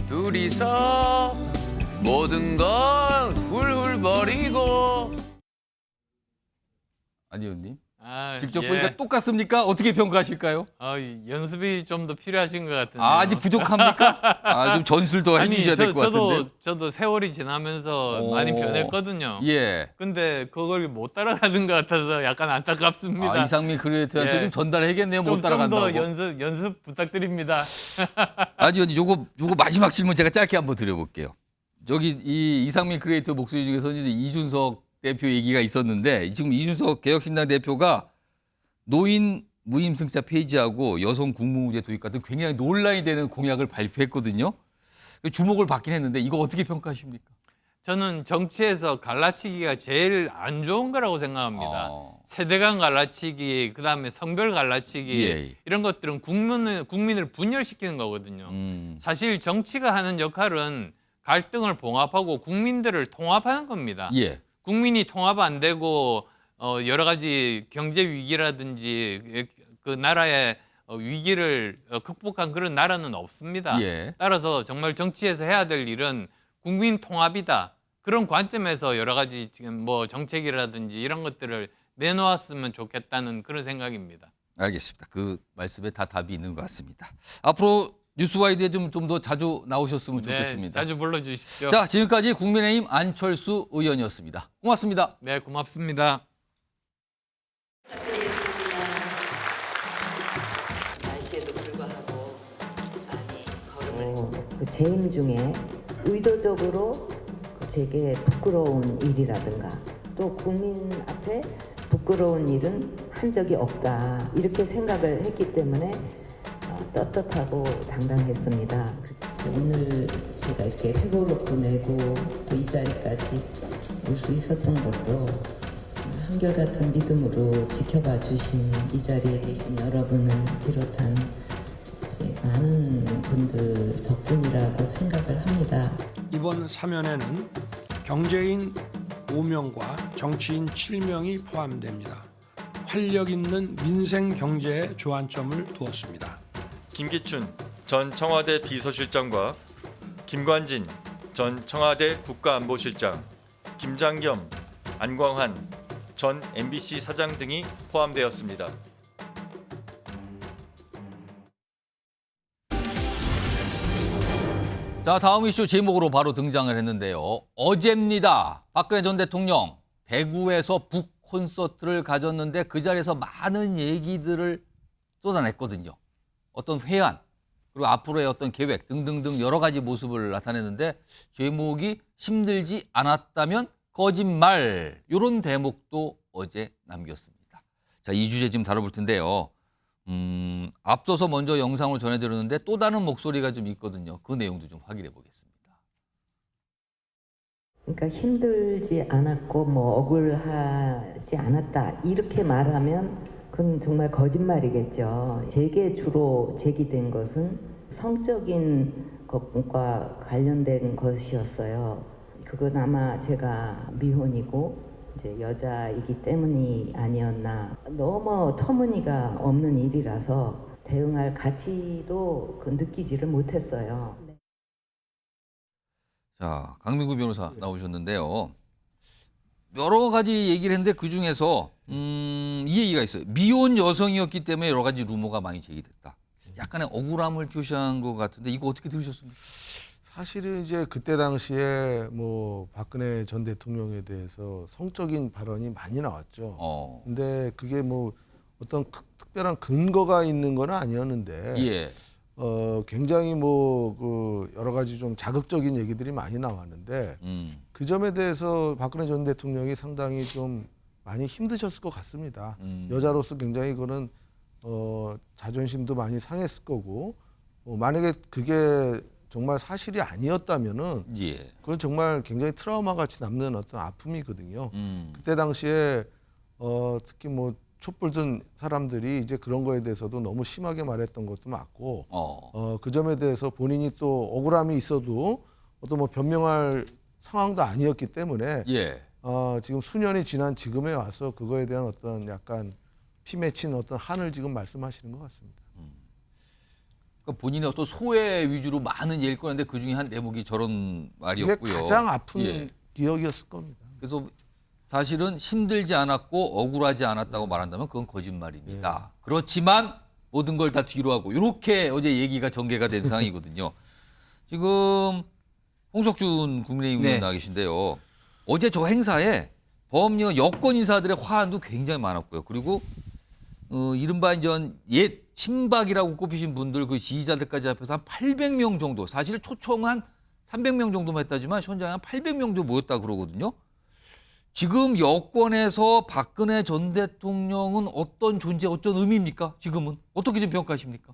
Speaker 6: 둘이서 모든 걸 훌훌 버리고.
Speaker 4: 안 의원님. 직접
Speaker 5: 예.
Speaker 4: 보니까 똑같습니까? 어떻게 평가하실까요?
Speaker 5: 연습이 좀 더 필요하신 것 같은데.
Speaker 4: 아직 부족합니까? 좀 전술 더 해주셔야 될 것 같은데.
Speaker 5: 저도 세월이 지나면서
Speaker 4: 오.
Speaker 5: 많이 변했거든요.
Speaker 4: 예.
Speaker 5: 근데 그걸 못 따라가는 것 같아서 약간 안타깝습니다.
Speaker 4: 이상민 크리에이터한테
Speaker 5: 예.
Speaker 4: 좀 전달해야겠네요. 못 따라간다고.
Speaker 5: 좀 더 연습 부탁드립니다.
Speaker 4: 아니, 요거 마지막 질문 제가 짧게 한번 드려볼게요. 저기 이 이상민 크리에이터 목소리 중에서 이제 이준석 대표 얘기가 있었는데 지금 이준석 개혁신당 대표가 노인 무임승차 폐지하고 여성 국무제 도입 같은 굉장히 논란이 되는 공약을 발표했거든요. 주목을 받긴 했는데 이거 어떻게 평가하십니까?
Speaker 5: 저는 정치에서 갈라치기가 제일 안 좋은 거라고 생각합니다. 세대 간 갈라치기, 그다음에 성별 갈라치기
Speaker 4: 예.
Speaker 5: 이런 것들은 국민을 분열시키는 거거든요. 사실 정치가 하는 역할은 갈등을 봉합하고 국민들을 통합하는 겁니다.
Speaker 4: 예.
Speaker 5: 국민이 통합 안 되고 여러 가지 경제 위기라든지 그 나라의 위기를 극복한 그런 나라는 없습니다.
Speaker 4: 예.
Speaker 5: 따라서 정말 정치에서 해야 될 일은 국민 통합이다. 그런 관점에서 여러 가지 지금 뭐 정책이라든지 이런 것들을 내놓았으면 좋겠다는 그런 생각입니다.
Speaker 4: 알겠습니다. 그 말씀에 다 답이 있는 것 같습니다. 앞으로 뉴스와이드에 좀 더 자주 나오셨으면 좋겠습니다.
Speaker 5: 자주 불러주십시오.
Speaker 4: 자, 지금까지 국민의힘 안철수 의원이었습니다. 고맙습니다.
Speaker 5: 네, 고맙습니다.
Speaker 7: 날씨에도 불구하고 많이 걸음을 그 재임 중에 의도적으로 제게 부끄러운 일이라든가 또 국민 앞에 부끄러운 일은 한 적이 없다 이렇게 생각을 했기 때문에 떳떳하고 당당했습니다. 오늘 제가 이렇게 회고록도 내고 또 이 자리까지 올 수 있었던 것도 한결같은 믿음으로 지켜봐 주신 이 자리에 계신 여러분을 비롯한 많은 분들 덕분이라고 생각을 합니다.
Speaker 2: 이번 사면에는 경제인 5명과 정치인 7명이 포함됩니다. 활력 있는 민생 경제에 주안점을 두었습니다.
Speaker 8: 김기춘 전 청와대 비서실장과 김관진 전 청와대 국가안보실장, 김장겸, 안광한 전 MBC 사장 등이 포함되었습니다.
Speaker 4: 자, 다음 이슈 제목으로 바로 등장을 했는데요. 어제입니다. 박근혜 전 대통령 대구에서 북 콘서트를 가졌는데 그 자리에서 많은 얘기들을 쏟아냈거든요. 어떤 회안, 그리고 앞으로의 어떤 계획 등등등 여러 가지 모습을 나타냈는데 제목이 힘들지 않았다면 거짓말, 이런 대목도 어제 남겼습니다. 자, 이 주제 지금 다뤄볼 텐데요. 앞서서 먼저 영상을 전해드렸는데 또 다른 목소리가 좀 있거든요. 그 내용도 좀 확인해 보겠습니다.
Speaker 7: 그러니까 힘들지 않았고 뭐 억울하지 않았다 이렇게 말하면 그건 정말 거짓말이겠죠. 제게 주로 제기된 것은 성적인 것과 관련된 것이었어요. 그건 아마 제가 미혼이고 이제 여자이기 때문이 아니었나. 너무 터무니가 없는 일이라서 대응할 가치도 느끼지를 못했어요.
Speaker 4: 자, 강민구 변호사 나오셨는데요. 여러 가지 얘기를 했는데 그중에서 이 얘기가 있어요. 미혼 여성이었기 때문에 여러 가지 루머가 많이 제기됐다. 약간의 억울함을 표시한 것 같은데 이거 어떻게 들으셨습니까?
Speaker 9: 사실은 이제 그때 당시에 뭐 박근혜 전 대통령에 대해서 성적인 발언이 많이 나왔죠. 근데 그게 뭐 어떤 특별한 근거가 있는 건 아니었는데
Speaker 4: 예.
Speaker 9: 굉장히 뭐 그 여러 가지 좀 자극적인 얘기들이 많이 나왔는데 그 점에 대해서 박근혜 전 대통령이 상당히 좀 많이 힘드셨을 것 같습니다. 여자로서 굉장히 그거는 자존심도 많이 상했을 거고 만약에 그게 정말 사실이 아니었다면은
Speaker 4: 예.
Speaker 9: 그건 정말 굉장히 트라우마 같이 남는 어떤 아픔이거든요. 그때 당시에 특히 뭐 촛불 든 사람들이 이제 그런 거에 대해서도 너무 심하게 말했던 것도 맞고 그 점에 대해서 본인이 또 억울함이 있어도 어떤 뭐 변명할 상황도 아니었기 때문에
Speaker 4: 예.
Speaker 9: 지금 수년이 지난 지금에 와서 그거에 대한 어떤 약간 피 맺힌 어떤 한을 지금 말씀하시는 것 같습니다.
Speaker 4: 그러니까 본인의 어떤 소외 위주로 많은 얘기를 꺼냈는데 그중에 한 대목이 저런
Speaker 9: 이게
Speaker 4: 말이었고요.
Speaker 9: 가장 아픈
Speaker 4: 예.
Speaker 9: 기억이었을 겁니다.
Speaker 4: 그래서 사실은 힘들지 않았고 억울하지 않았다고 말한다면 그건 거짓말입니다. 그렇지만 모든 걸 다 뒤로 하고 이렇게 어제 얘기가 전개가 된 상황이거든요. 지금 홍석준 국민의힘 의원 나와 계신데요. 어제 저 행사에 범여 여권 인사들의 화환도 굉장히 많았고요. 그리고 이른바 이제 옛 친박이라고 꼽히신 분들 그 지지자들까지 합해서 한 800명 정도, 사실 초청은 한 300명 정도만 했다지만 현장에 한 800명 정도 모였다 그러거든요. 지금 여권에서 박근혜 전 대통령은 어떤 존재, 어떤 의미입니까? 지금은 어떻게 좀 평가하십니까?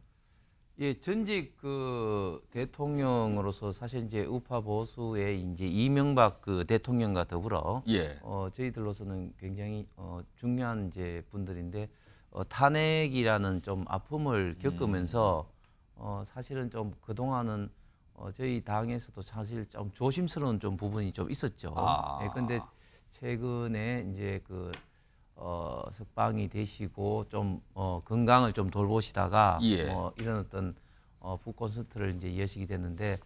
Speaker 10: 예, 전직 그 대통령으로서 사실 이제 우파 보수의 이제 이명박 그 대통령과 더불어
Speaker 4: 예.
Speaker 10: 저희들로서는 굉장히 중요한 이제 분들인데 탄핵이라는 좀 아픔을 겪으면서 사실은 좀 그동안은 저희 당에서도 사실 좀 조심스러운 좀 부분이 좀 있었죠. 예, 근데 최근에 이제 그 석방이 되시고 좀 건강을 좀 돌보시다가
Speaker 4: 예.
Speaker 10: 이런 어떤 북콘서트를 이제 여시게 됐는데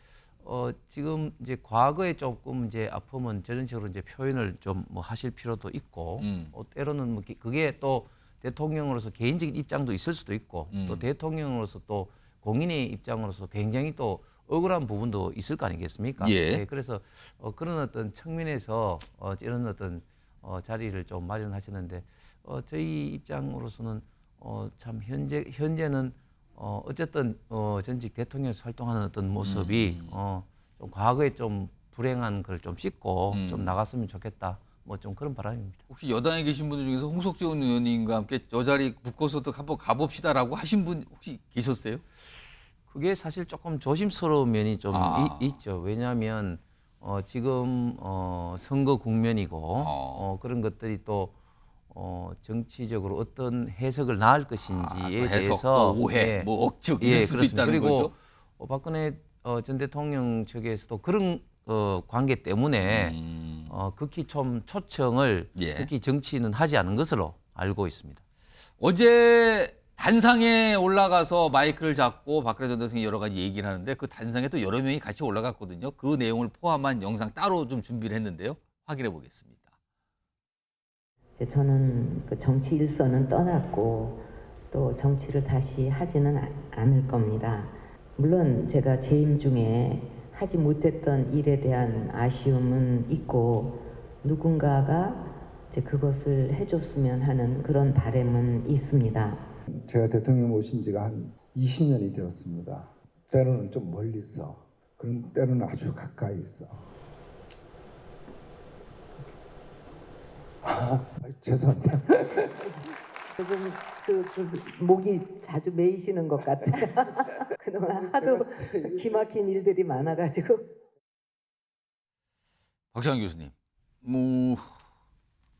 Speaker 10: 지금 이제 과거에 조금 이제 아픔은 저런 식으로 이제 표현을 좀 뭐 하실 필요도 있고 때로는 뭐 그게 또 대통령으로서 개인적인 입장도 있을 수도 있고 또 대통령으로서 또 공인의 입장으로서 굉장히 또 억울한 부분도 있을 거 아니겠습니까?
Speaker 4: 예.
Speaker 10: 네, 그래서 그런 어떤 측면에서 이런 어떤 자리를 좀 마련하셨는데 저희 입장으로서는 참 현재는 어쨌든 전직 대통령에서 활동하는 어떤 모습이 좀 과거에 좀 불행한 걸 좀 씻고 좀 나갔으면 좋겠다. 뭐 좀 그런 바람입니다.
Speaker 4: 혹시 여당에 계신 분들 중에서 홍석준 의원님과 함께 저 자리 북콘서트 한번 가봅시다라고 하신 분 혹시 계셨어요?
Speaker 10: 그게 사실 조금 조심스러운 면이 좀 있죠. 왜냐하면 지금 선거 국면이고 그런 것들이 또 정치적으로 어떤 해석을 낳을 것인지에 대해서
Speaker 4: 오해, 뭐 억측
Speaker 10: 예,
Speaker 4: 이럴 수도
Speaker 10: 그렇습니다.
Speaker 4: 있다는
Speaker 10: 그리고
Speaker 4: 거죠.
Speaker 10: 박근혜 전 대통령 측에서도 그런 관계 때문에 극히 좀 초청을
Speaker 4: 예.
Speaker 10: 특히 정치인은 하지 않은 것으로 알고 있습니다.
Speaker 4: 어제 단상에 올라가서 마이크를 잡고 박근혜 전 대통령이 여러 가지 얘기를 하는데 그 단상에 또 여러 명이 같이 올라갔거든요. 그 내용을 포함한 영상 따로 좀 준비를 했는데요. 확인해 보겠습니다.
Speaker 7: 이제 저는 그 정치 일선은 떠났고 또 정치를 다시 하지는 않을 겁니다. 물론 제가 재임 중에 하지 못했던 일에 대한 아쉬움은 있고 누군가가 이제 그것을 해줬으면 하는 그런 바람은 있습니다.
Speaker 11: 제가 대통령 오신 지가 한 20년이 되었습니다. 때로는 좀 멀리서, 그런 때로는 아주 가까이 있어. 죄송합니다.
Speaker 7: 조금 좀 목이 자주 메이시는 것 같아요. 그동안 하도 기막힌 일들이 많아가지고.
Speaker 4: 박찬환 교수님, 뭐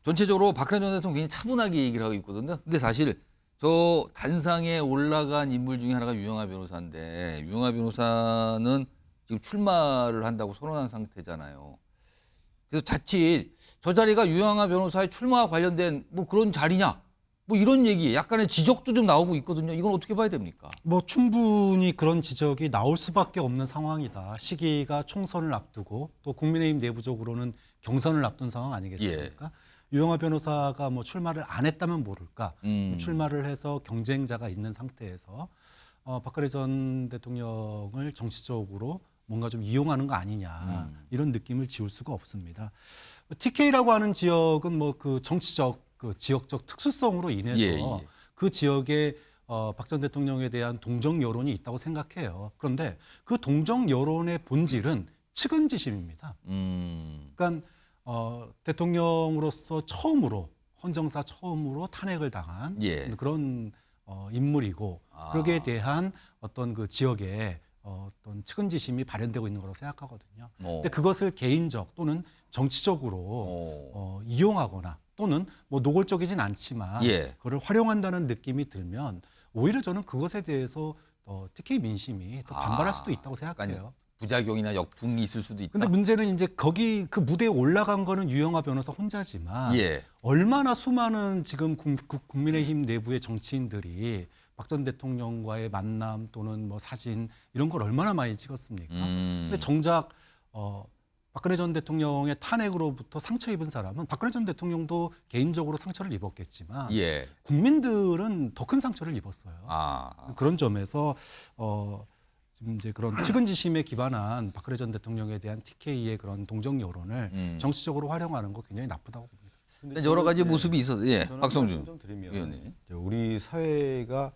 Speaker 4: 전체적으로 박근혜 전 대통령 굉장히 차분하게 얘기를 하고 있거든요. 근데 사실 저 단상에 올라간 인물 중에 하나가 유영하 변호사인데 유영하 변호사는 지금 출마를 한다고 선언한 상태잖아요. 그래서 자칫 저 자리가 유영하 변호사의 출마와 관련된 뭐 그런 자리냐? 뭐 이런 얘기, 약간의 지적도 좀 나오고 있거든요. 이건 어떻게 봐야 됩니까?
Speaker 12: 뭐 충분히 그런 지적이 나올 수밖에 없는 상황이다. 시기가 총선을 앞두고 또 국민의힘 내부적으로는 경선을 앞둔 상황 아니겠습니까? 유영하 변호사가 뭐 출마를 안 했다면 모를까? 출마를 해서 경쟁자가 있는 상태에서 박근혜 전 대통령을 정치적으로 뭔가 좀 이용하는 거 아니냐 이런 느낌을 지울 수가 없습니다. TK라고 하는 지역은 뭐 그 정치적 그 지역적 특수성으로 인해서 그 지역에 박 전 대통령에 대한 동정 여론이 있다고 생각해요. 그런데 그 동정 여론의 본질은 측은지심입니다. 그러니까 대통령으로서 처음으로 헌정사 처음으로 탄핵을 당한 그런 인물이고 거기에 대한 어떤 그 지역에 어떤 측은지심이 발현되고 있는 거라고 생각하거든요. 근데 그것을 개인적 또는 정치적으로 이용하거나 또는 뭐 노골적이진 않지만 그걸 활용한다는 느낌이 들면 오히려 저는 그것에 대해서 특히 민심이 더 반발할 수도 있다고 생각해요.
Speaker 4: 부작용이나 역풍이 있을 수도 있다.
Speaker 12: 근데 문제는 이제 거기 그 무대에 올라간 거는 유영하 변호사 혼자지만 얼마나 수많은 지금 국민의힘 내부의 정치인들이 박 전 대통령과의 만남 또는 뭐 사진 이런 걸 얼마나 많이 찍었습니까? 근데 정작 박근혜 전 대통령의 탄핵으로부터 상처 입은 사람은 박근혜 전 대통령도 개인적으로 상처를 입었겠지만
Speaker 4: 예.
Speaker 12: 국민들은 더 큰 상처를 입었어요. 그런 점에서 지금 이제 그런 측은지심에 기반한 박근혜 전 대통령에 대한 TK의 그런 동정 여론을 정치적으로 활용하는 거 굉장히 나쁘다고 봅니다.
Speaker 4: 여러 가지 모습이 있어서 예.
Speaker 13: 저는
Speaker 4: 박성준
Speaker 13: 말씀 좀 드리면
Speaker 4: 의원님.
Speaker 13: 우리 사회가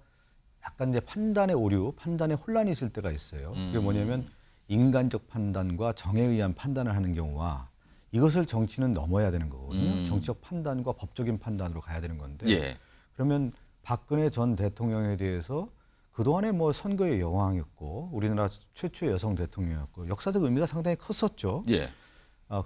Speaker 13: 약간 이제 판단의 오류, 판단의 혼란이 있을 때가 있어요. 그게 뭐냐면 인간적 판단과 정에 의한 판단을 하는 경우와 이것을 정치는 넘어야 되는 거거든요. 정치적 판단과 법적인 판단으로 가야 되는 건데
Speaker 4: 예.
Speaker 13: 그러면 박근혜 전 대통령에 대해서 그동안에 뭐 선거의 여왕이었고 우리나라 최초의 여성 대통령이었고 역사적 의미가 상당히 컸었죠.
Speaker 4: 예.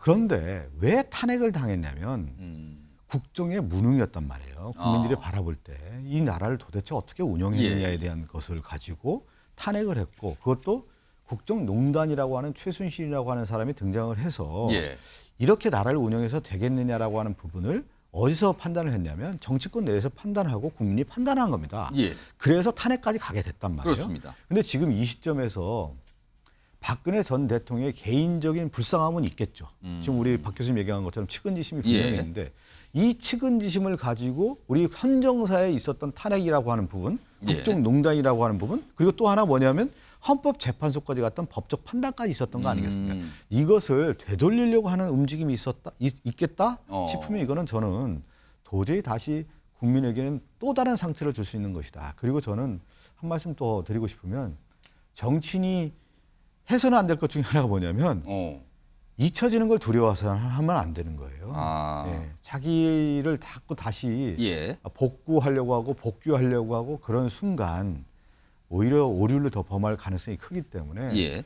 Speaker 13: 그런데 왜 탄핵을 당했냐면 국정의 무능이었단 말이에요. 국민들이 바라볼 때 이 나라를 도대체 어떻게 운영했느냐에 대한 것을 가지고 탄핵을 했고 그것도 국정농단이라고 하는 최순실이라고 하는 사람이 등장을 해서
Speaker 4: 예.
Speaker 13: 이렇게 나라를 운영해서 되겠느냐라고 하는 부분을 어디서 판단을 했냐면 정치권 내에서 판단하고 국민이 판단한 겁니다.
Speaker 4: 예.
Speaker 13: 그래서 탄핵까지 가게 됐단 말이에요.
Speaker 4: 그렇습니다.
Speaker 13: 근데 지금 이 시점에서 박근혜 전 대통령의 개인적인 불쌍함은 있겠죠. 지금 우리 박 교수님 얘기한 것처럼 측은지심이 분명히
Speaker 4: 예.
Speaker 13: 있는데 이 측은지심을 가지고 우리 헌정사에 있었던 탄핵이라고 하는 부분, 국정농단이라고 하는 부분, 그리고 또 하나 뭐냐면 헌법재판소까지 갔던 법적 판단까지 있었던 거 아니겠습니까? 이것을 되돌리려고 하는 움직임이 있겠다 싶으면 이거는 저는 도저히 다시 국민에게는 또 다른 상처를 줄 수 있는 것이다. 그리고 저는 한 말씀 더 드리고 싶으면 정치인이 해서는 안 될 것 중에 하나가 뭐냐면 잊혀지는 걸 두려워서 하면 안 되는 거예요. 예, 자기를 자꾸 다시
Speaker 4: 예.
Speaker 13: 복구하려고 하고 복귀하려고 하고 그런 순간 오히려 오류를 더 범할 가능성이 크기 때문에
Speaker 4: 예.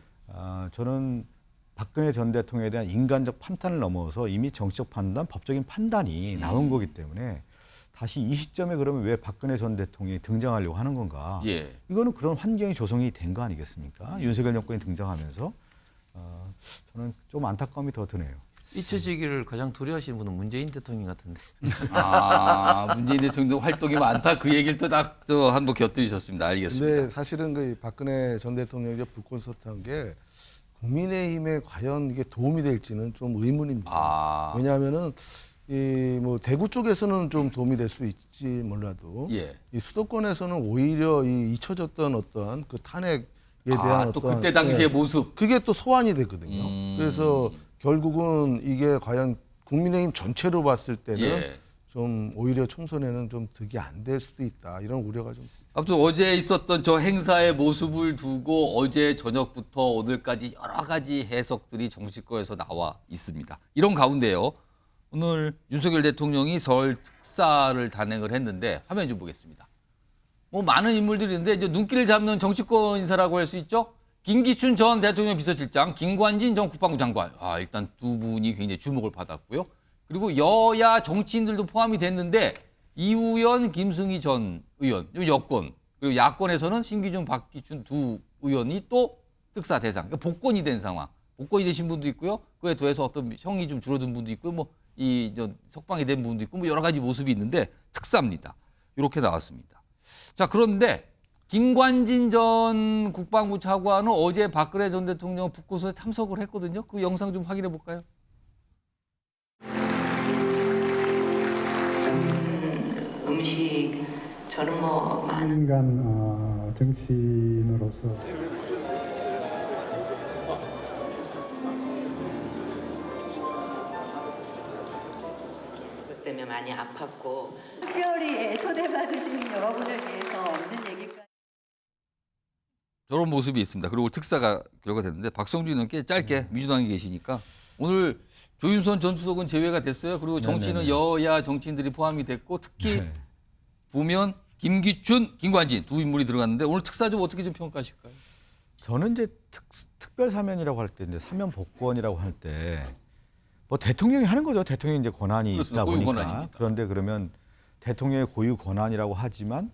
Speaker 13: 저는 박근혜 전 대통령에 대한 인간적 판단을 넘어서 이미 정치적 판단, 법적인 판단이 나온 거기 때문에 다시 이 시점에 그러면 왜 박근혜 전 대통령이 등장하려고 하는 건가?
Speaker 4: 예.
Speaker 13: 이거는 그런 환경이 조성이 된 거 아니겠습니까? 윤석열 정권이 등장하면서 저는 좀 안타까움이 더 드네요.
Speaker 10: 잊혀지기를 가장 두려워하시는 분은 문재인 대통령 같은데.
Speaker 4: 문재인 대통령도 활동이 많다. 그 얘기를 또 한번 곁들이셨습니다. 알겠습니다.
Speaker 9: 근데 사실은 그 박근혜 전 대통령이 불콘서트한 게 국민의힘에 과연 이게 도움이 될지는 좀 의문입니다. 왜냐하면은 이 뭐 대구 쪽에서는 좀 도움이 될 수 있지 몰라도 이 수도권에서는 오히려 이 잊혀졌던 어떤 그 탄핵에 대한
Speaker 4: 또
Speaker 9: 어떤
Speaker 4: 그때 당시의 모습
Speaker 9: 그게 또 소환이 되거든요. 그래서 결국은 이게 과연 국민의힘 전체로 봤을 때는 좀 오히려 총선에는 좀 득이 안 될 수도 있다 이런 우려가 좀.
Speaker 4: 아무튼 어제 있었던 저 행사의 모습을 두고 어제 저녁부터 오늘까지 여러 가지 해석들이 정치권에서 나와 있습니다. 이런 가운데요. 오늘 윤석열 대통령이 설 특사를 단행을 했는데 화면 좀 보겠습니다. 뭐 많은 인물들이 있는데 이제 눈길을 잡는 정치권 인사라고 할 수 있죠. 김기춘 전 대통령 비서실장, 김관진 전 국방부 장관. 일단 두 분이 굉장히 주목을 받았고요. 그리고 여야 정치인들도 포함이 됐는데 이우연, 김승희 전 의원, 여권, 그리고 야권에서는 신기중, 박기춘 두 의원이 또 특사 대상, 그러니까 복권이 된 상황. 복권이 되신 분도 있고요. 그에 더해서 어떤 형이 좀 줄어든 분도 있고요. 뭐 이 석방이 된 분도 있고 뭐 여러 가지 모습이 있는데 특사입니다. 이렇게 나왔습니다. 자, 그런데 김관진 전 국방부 차관은 어제 박근혜 전 대통령 북구서에 참석을 했거든요. 그 영상 좀 확인해 볼까요?
Speaker 7: 음식 저는 뭐 많은
Speaker 11: 인간 정치인으로서
Speaker 7: 그 때문에 많이 아팠고
Speaker 14: 특별히 초대받으신 여러분을 위해서 있는 얘기까지.
Speaker 4: 저런 모습이 있습니다. 그리고 특사가 결과됐는데 박성준은 꽤 짧게 민주당에 계시니까 오늘 조윤선 전 수석은 제외가 됐어요. 그리고 정치인은 여야 정치인들이 포함이 됐고 특히 보면 김기춘, 김관진 두 인물이 들어갔는데 오늘 특사 좀 어떻게 좀 평가하실까요?
Speaker 13: 저는 이제 특별 사면이라고 할 때 이제 사면 복권이라고 할 때 뭐 대통령이 하는 거죠. 대통령이 이제 권한이
Speaker 4: 그렇습니다.
Speaker 13: 있다
Speaker 4: 고유
Speaker 13: 보니까.
Speaker 4: 권한입니다.
Speaker 13: 그런데 그러면 대통령의 고유 권한이라고 하지만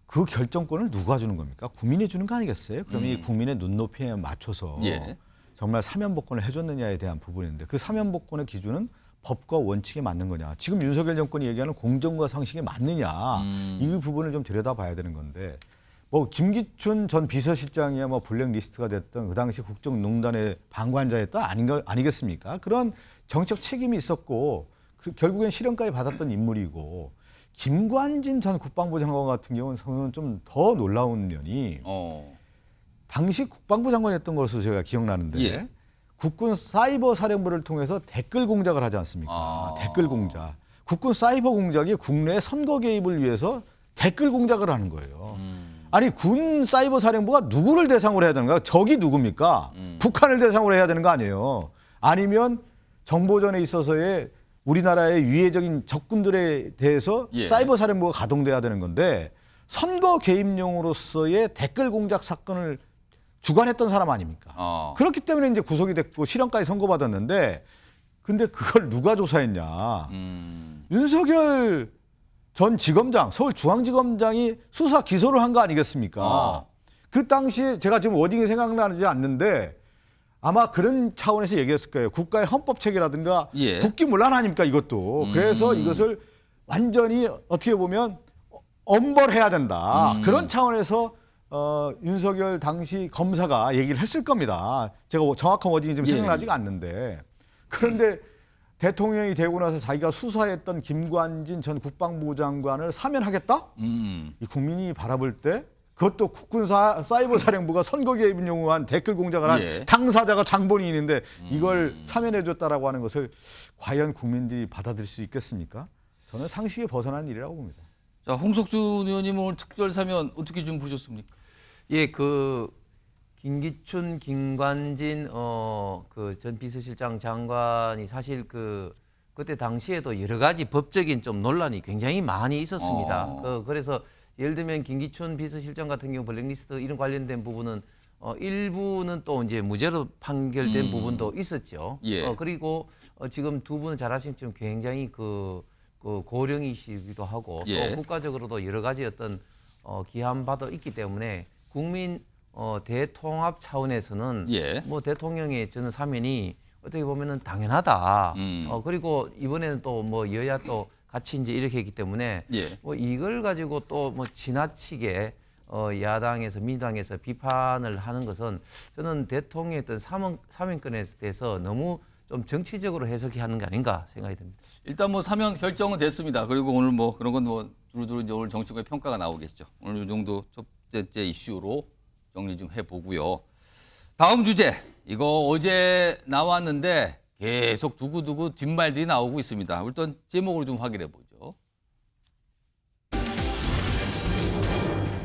Speaker 13: 그 결정권을 누가 주는 겁니까? 국민이 주는 거 아니겠어요? 그럼 이 국민의 눈높이에 맞춰서 정말 사면 복권을 해줬느냐에 대한 부분인데 그 사면 복권의 기준은 법과 원칙에 맞는 거냐. 지금 윤석열 정권이 얘기하는 공정과 상식에 맞느냐. 이 부분을 좀 들여다봐야 되는 건데 뭐 김기춘 전 비서실장이야 뭐 블랙리스트가 됐던 그 당시 국정농단의 방관자였던 아니겠습니까? 그런 정책 책임이 있었고 결국엔 실형까지 받았던 인물이고 김관진 전 국방부 장관 같은 경우는 좀 더 놀라운 면이 당시 국방부 장관이었던 것으로 제가 기억나는데
Speaker 4: 예.
Speaker 13: 국군 사이버 사령부를 통해서 댓글 공작을 하지 않습니까? 댓글 공작. 국군 사이버 공작이 국내 선거 개입을 위해서 댓글 공작을 하는 거예요. 아니 군 사이버 사령부가 누구를 대상으로 해야 되는가? 적이 누굽니까? 북한을 대상으로 해야 되는 거 아니에요. 아니면 정보전에 있어서의 우리나라의 위해적인 적군들에 대해서
Speaker 4: 예.
Speaker 13: 사이버 사령부가 가동돼야 되는 건데 선거 개입용으로서의 댓글 공작 사건을 주관했던 사람 아닙니까? 그렇기 때문에 이제 구속이 됐고 실형까지 선고받았는데 근데 그걸 누가 조사했냐? 윤석열 전 지검장, 서울중앙지검장이 수사 기소를 한 거 아니겠습니까? 그 당시에 제가 지금 워딩이 생각나지 않는데 아마 그런 차원에서 얘기했을 거예요. 국가의 헌법 체계라든가
Speaker 4: 예.
Speaker 13: 국기문란 아닙니까 이것도. 그래서 이것을 완전히 어떻게 보면 엄벌해야 된다. 그런 차원에서 윤석열 당시 검사가 얘기를 했을 겁니다. 제가 정확한 워딩이 지금 생각나지가 않는데. 그런데 대통령이 되고 나서 자기가 수사했던 김관진 전 국방부 장관을 사면하겠다? 이 국민이 바라볼 때 그것도 국군 사이버 사령부가 선거 개입을 용한 댓글 공작을 한
Speaker 4: 예.
Speaker 13: 당사자가 장본인인데 이걸 사면해줬다라고 하는 것을 과연 국민들이 받아들일 수 있겠습니까? 저는 상식에 벗어난 일이라고 봅니다.
Speaker 4: 자, 홍석준 의원님은 오늘 특별 사면 어떻게 좀 보셨습니까?
Speaker 10: 예, 그 김기춘, 김관진 그 전 비서실장 장관이 사실 그때 당시에도 여러 가지 법적인 좀 논란이 굉장히 많이 있었습니다. 그래서 예를 들면 김기춘 비서실장 같은 경우 블랙리스트 이런 관련된 부분은 일부는 또 이제 무죄로 판결된 부분도 있었죠.
Speaker 4: 예.
Speaker 10: 그리고 지금 두 분은 잘 아시겠지만 굉장히 그 고령이시기도 하고
Speaker 4: 예.
Speaker 10: 또 국가적으로도 여러 가지 어떤 기한 바도 있기 때문에 국민 대통합 차원에서는
Speaker 4: 예.
Speaker 10: 뭐 대통령의 저는 사면이 어떻게 보면은 당연하다. 그리고 이번에는 또 뭐 여야 또 같이 이제 이렇게 했기 때문에
Speaker 4: 예.
Speaker 10: 뭐 이걸 가지고 또 뭐 지나치게 야당에서 민주당에서 비판을 하는 것은 저는 대통령의 어떤 사면권에 대해서 너무 좀 정치적으로 해석이 하는 게 아닌가 생각이 듭니다.
Speaker 4: 일단 뭐 사면 결정은 됐습니다. 그리고 오늘 뭐 그런 건 뭐 두루두루 이제 오늘 정치권의 평가가 나오겠죠. 오늘 이 정도 첫 번째 이슈로 정리 좀 해보고요. 다음 주제 이거 어제 나왔는데 계속 두고두고 뒷말들이 나오고 있습니다. 일단 제목으로 좀 확인해 보죠.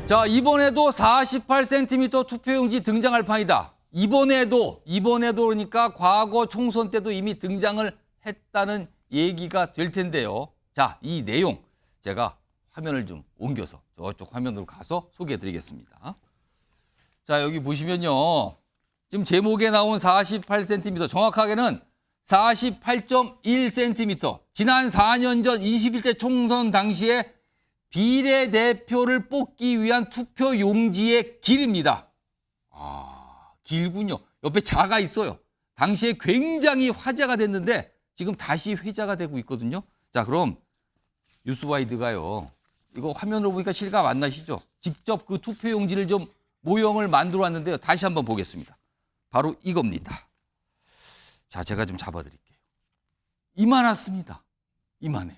Speaker 4: 자, 이번에도 48cm 투표용지 등장할 판이다. 이번에도 그러니까 과거 총선 때도 이미 등장을 했다는 얘기가 될 텐데요. 자, 이 내용 제가 화면을 좀 옮겨서 저쪽 화면으로 가서 소개해 드리겠습니다. 자, 여기 보시면요. 지금 제목에 나온 48cm, 정확하게는 48.1cm. 지난 4년 전 21대 총선 당시에 비례대표를 뽑기 위한 투표 용지의 길입니다. 길군요. 옆에 자가 있어요. 당시에 굉장히 화제가 됐는데 지금 다시 회자가 되고 있거든요. 자, 그럼 뉴스와이드가요. 이거 화면으로 보니까 실감 안 나시죠? 직접 그 투표 용지를 좀 모형을 만들어 왔는데요. 다시 한번 보겠습니다. 바로 이겁니다. 자, 제가 좀 잡아드릴게요. 이만했습니다. 이만해요.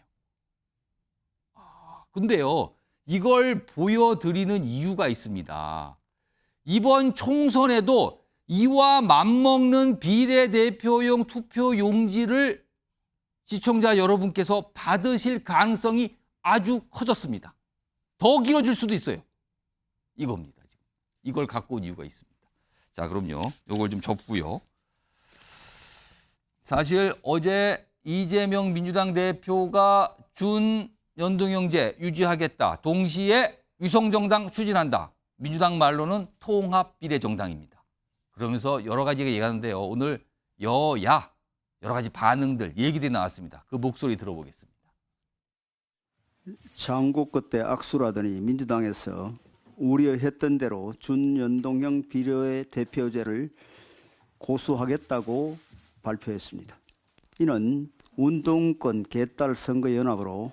Speaker 4: 근데요, 이걸 보여드리는 이유가 있습니다. 이번 총선에도 이와 맞먹는 비례대표용 투표 용지를 시청자 여러분께서 받으실 가능성이 아주 커졌습니다. 더 길어질 수도 있어요. 이겁니다. 지금. 이걸 갖고 온 이유가 있습니다. 자, 그럼요. 이걸 좀 접고요. 사실 어제 이재명 민주당 대표가 준 연동형제 유지하겠다. 동시에 위성정당 추진한다. 민주당 말로는 통합비례정당입니다. 그러면서 여러 가지가 얘기하는데요. 오늘 여야 여러 가지 반응들, 얘기들이 나왔습니다. 그 목소리 들어보겠습니다.
Speaker 15: 장고 끝에 악수라더니 민주당에서 우려했던 대로 준연동형 비례대표제를 고수하겠다고 발표했습니다. 이는 운동권 개딸 선거연합으로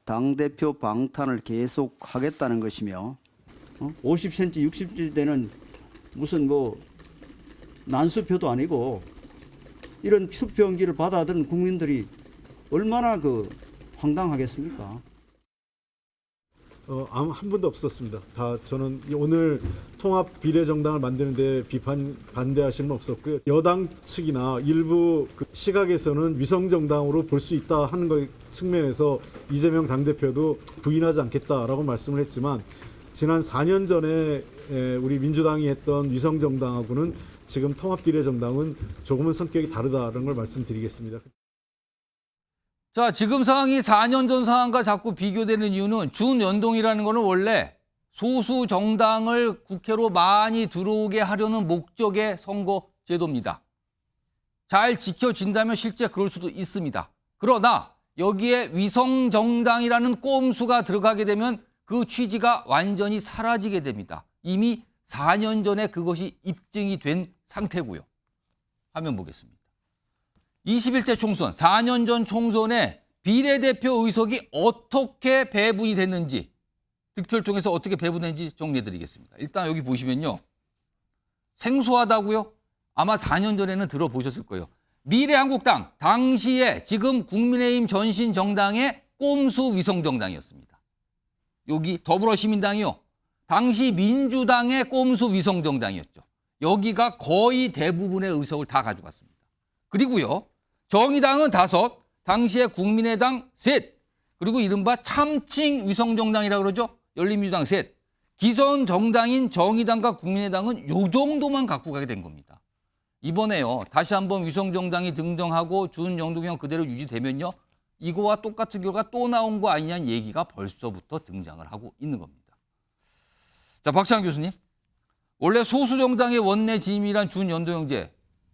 Speaker 15: 당대표 방탄을 계속하겠다는 것이며 50cm, 60cm 되는 무슨 뭐 난수표도 아니고 이런 투표용지를 받아들은 국민들이 얼마나 황당하겠습니까?
Speaker 16: 한 번도 없었습니다. 다 저는 오늘 통합 비례정당을 만드는데 반대하시는 분 없었고요. 여당 측이나 일부 시각에서는 위성정당으로 볼 수 있다 하는 측면에서 이재명 당대표도 부인하지 않겠다라고 말씀을 했지만 지난 4년 전에 우리 민주당이 했던 위성정당하고는 지금 통합 비례정당은 조금은 성격이 다르다는 걸 말씀드리겠습니다.
Speaker 4: 자, 지금 상황이 4년 전 상황과 자꾸 비교되는 이유는 준연동이라는 거는 원래 소수 정당을 국회로 많이 들어오게 하려는 목적의 선거 제도입니다. 잘 지켜진다면 실제 그럴 수도 있습니다. 그러나 여기에 위성정당이라는 꼼수가 들어가게 되면 그 취지가 완전히 사라지게 됩니다. 이미 4년 전에 그것이 입증이 된 상태고요. 화면 보겠습니다. 21대 총선, 4년 전 총선에 비례대표 의석이 어떻게 배분이 됐는지, 득표를 통해서 어떻게 배분됐는지 정리해드리겠습니다. 일단 여기 보시면요. 생소하다고요? 아마 4년 전에는 들어보셨을 거예요. 미래한국당, 당시에 지금 국민의힘 전신 정당의 꼼수 위성정당이었습니다. 여기 더불어시민당이요. 당시 민주당의 꼼수 위성정당이었죠. 여기가 거의 대부분의 의석을 다 가져갔습니다. 그리고요. 정의당은 5, 당시에 국민의당 3, 그리고 이른바 참칭 위성정당이라고 그러죠. 열린민주당 3. 기존 정당인 정의당과 국민의당은 요 정도만 갖고 가게 된 겁니다. 이번에요. 다시 한번 위성정당이 등장하고 준연동형 그대로 유지되면요. 이거와 똑같은 결과가 또 나온 거 아니냐는 얘기가 벌써부터 등장을 하고 있는 겁니다. 자, 박찬환 교수님. 원래 소수정당의 원내 진입이란 준연동형제,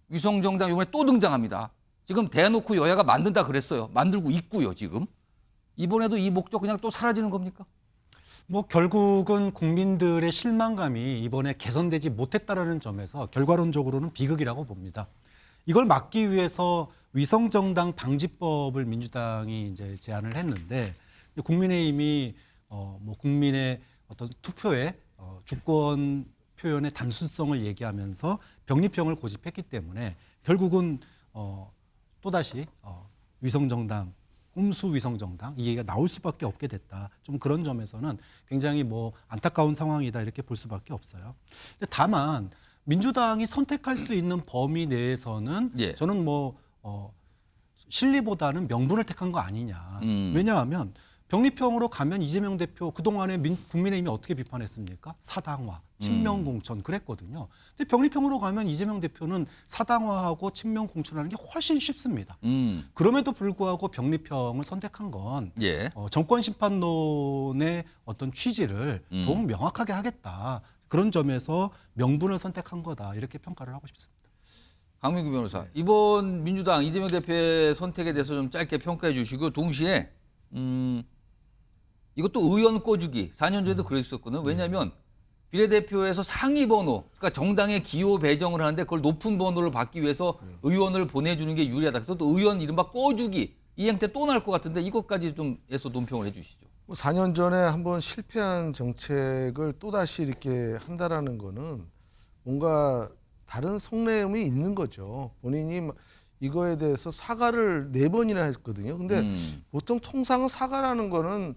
Speaker 4: 위성정당 이번에 또 등장합니다. 지금 대놓고 여야가 만든다 그랬어요. 만들고 있고요, 지금. 이번에도 이 목적 그냥 또 사라지는 겁니까?
Speaker 12: 뭐 결국은 국민들의 실망감이 이번에 개선되지 못했다라는 점에서 결과론적으로는 비극이라고 봅니다. 이걸 막기 위해서 위성정당 방지법을 민주당이 이제 제안을 했는데 국민의힘이 국민의 어떤 투표의 주권 표현의 단순성을 얘기하면서 병립형을 고집했기 때문에 결국은 또다시 위성정당, 꼼수 위성정당 이 얘기가 나올 수밖에 없게 됐다. 좀 그런 점에서는 굉장히 안타까운 상황이다 이렇게 볼 수밖에 없어요. 근데 다만 민주당이 선택할 수 있는 범위 내에서는 저는 실리보다는 명분을 택한 거 아니냐. 왜냐하면 병립형으로 가면 이재명 대표 그동안에 국민의힘이 어떻게 비판했습니까? 사당화, 친명공천 그랬거든요. 근데 병립형으로 가면 이재명 대표는 사당화하고 친명공천하는 게 훨씬 쉽습니다. 그럼에도 불구하고 병립형을 선택한 건 정권심판론의 어떤 취지를 더욱 명확하게 하겠다. 그런 점에서 명분을 선택한 거다. 이렇게 평가를 하고 싶습니다.
Speaker 4: 강민구 변호사, 이번 민주당 이재명 대표의 선택에 대해서 좀 짧게 평가해 주시고 동시에 이것도 의원 꿔주기 4년 전에도 그랬었거든요. 왜냐하면 비례대표에서 상위 번호, 그러니까 정당의 기호 배정을 하는데 그걸 높은 번호를 받기 위해서 의원을 보내주는 게 유리하다. 그래서 또 의원 이른바 꿔주기 이 행태 또 날 것 같은데 이것까지 좀 해서 논평을 해주시죠.
Speaker 9: 4년 전에 한번 실패한 정책을 또다시 이렇게 한다라는 거는 뭔가 다른 속내음이 있는 거죠. 본인이 이거에 대해서 사과를 4번이나 했거든요. 근데 보통 통상 사과라는 거는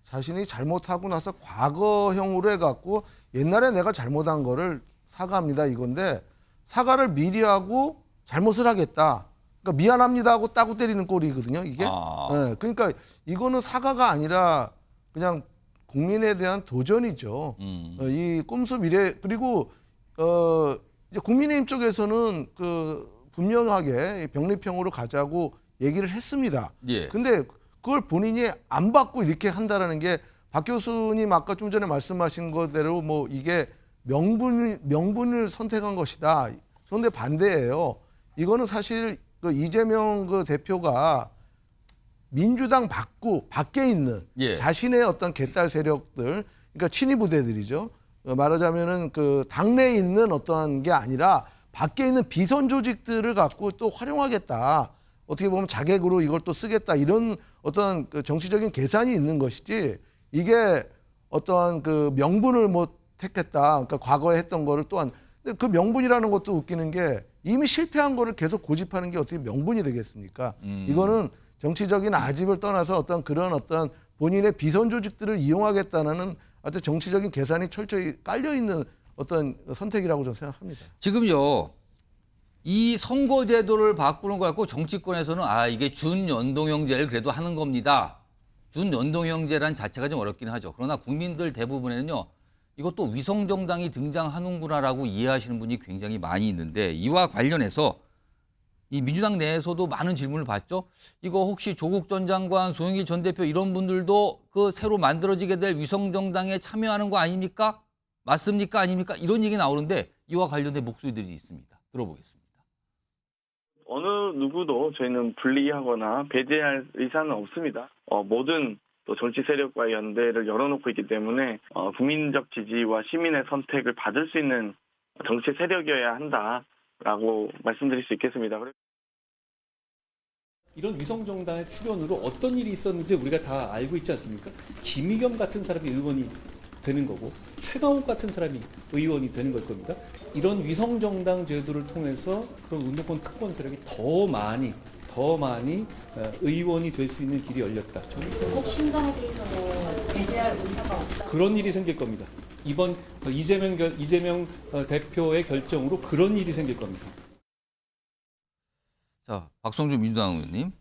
Speaker 9: 자신이 잘못하고 나서 과거형으로 해갖고 옛날에 내가 잘못한 거를 사과합니다 이건데 사과를 미리 하고 잘못을 하겠다. 그러니까 미안합니다 하고 따고 때리는 꼴이거든요 이게. 네, 그러니까 이거는 사과가 아니라 그냥 국민에 대한 도전이죠. 이 꼼수 미래 그리고 이제 국민의힘 쪽에서는 분명하게 병립형으로 가자고 얘기를 했습니다. 근데 그걸 본인이 안 받고 이렇게 한다라는 게 박 교수님 아까 좀 전에 말씀하신 거대로 이게 명분을 선택한 것이다. 그런데 반대예요. 이거는 사실 이재명 대표가 민주당 밖에 있는 자신의 어떤 개딸 세력들, 그러니까 친위 부대들이죠. 말하자면은 당내에 있는 어떤 게 아니라 밖에 있는 비선 조직들을 갖고 또 활용하겠다. 어떻게 보면 자객으로 이걸 또 쓰겠다. 이런 어떤 정치적인 계산이 있는 것이지 이게 어떤 명분을 택했다. 그러니까 과거에 했던 거를 또한 근데 그 명분이라는 것도 웃기는 게 이미 실패한 거를 계속 고집하는 게 어떻게 명분이 되겠습니까? 이거는 정치적인 아집을 떠나서 어떤 그런 어떤 본인의 비선 조직들을 이용하겠다는 어떤 정치적인 계산이 철저히 깔려 있는 어떤 선택이라고 저는 생각합니다.
Speaker 4: 지금요. 이 선거제도를 바꾸는 거 갖고 정치권에서는 이게 준연동형제를 그래도 하는 겁니다. 준연동형제란 자체가 좀 어렵긴 하죠. 그러나 국민들 대부분에는요. 이것도 위성정당이 등장하는구나라고 이해하시는 분이 굉장히 많이 있는데 이와 관련해서 이 민주당 내에서도 많은 질문을 받죠. 이거 혹시 조국 전 장관, 송영길 전 대표 이런 분들도 그 새로 만들어지게 될 위성정당에 참여하는 거 아닙니까? 맞습니까? 아닙니까? 이런 얘기 나오는데 이와 관련된 목소리들이 있습니다. 들어보겠습니다.
Speaker 17: 어느 누구도 저희는 분리하거나 배제할 의사는 없습니다. 모든 또 정치 세력과 연대를 열어놓고 있기 때문에 국민적 지지와 시민의 선택을 받을 수 있는 정치 세력이어야 한다라고 말씀드릴 수 있겠습니다.
Speaker 18: 이런 위성정당의 출연으로 어떤 일이 있었는지 우리가 다 알고 있지 않습니까? 김의겸 같은 사람이 의원이 되는 거고 최강욱 같은 사람이 의원이 되는 걸 겁니다. 이런 위성정당 제도를 통해서 그런 운동권 특권 세력이 더 많이 의원이 될 수 있는 길이 열렸다.
Speaker 19: 조국 신당에 대해서도 배제할 의사가 없다.
Speaker 18: 그런 일이 생길 겁니다. 이번 이재명 대표의 결정으로 그런 일이 생길 겁니다.
Speaker 4: 자, 박성준 민주당 의원님,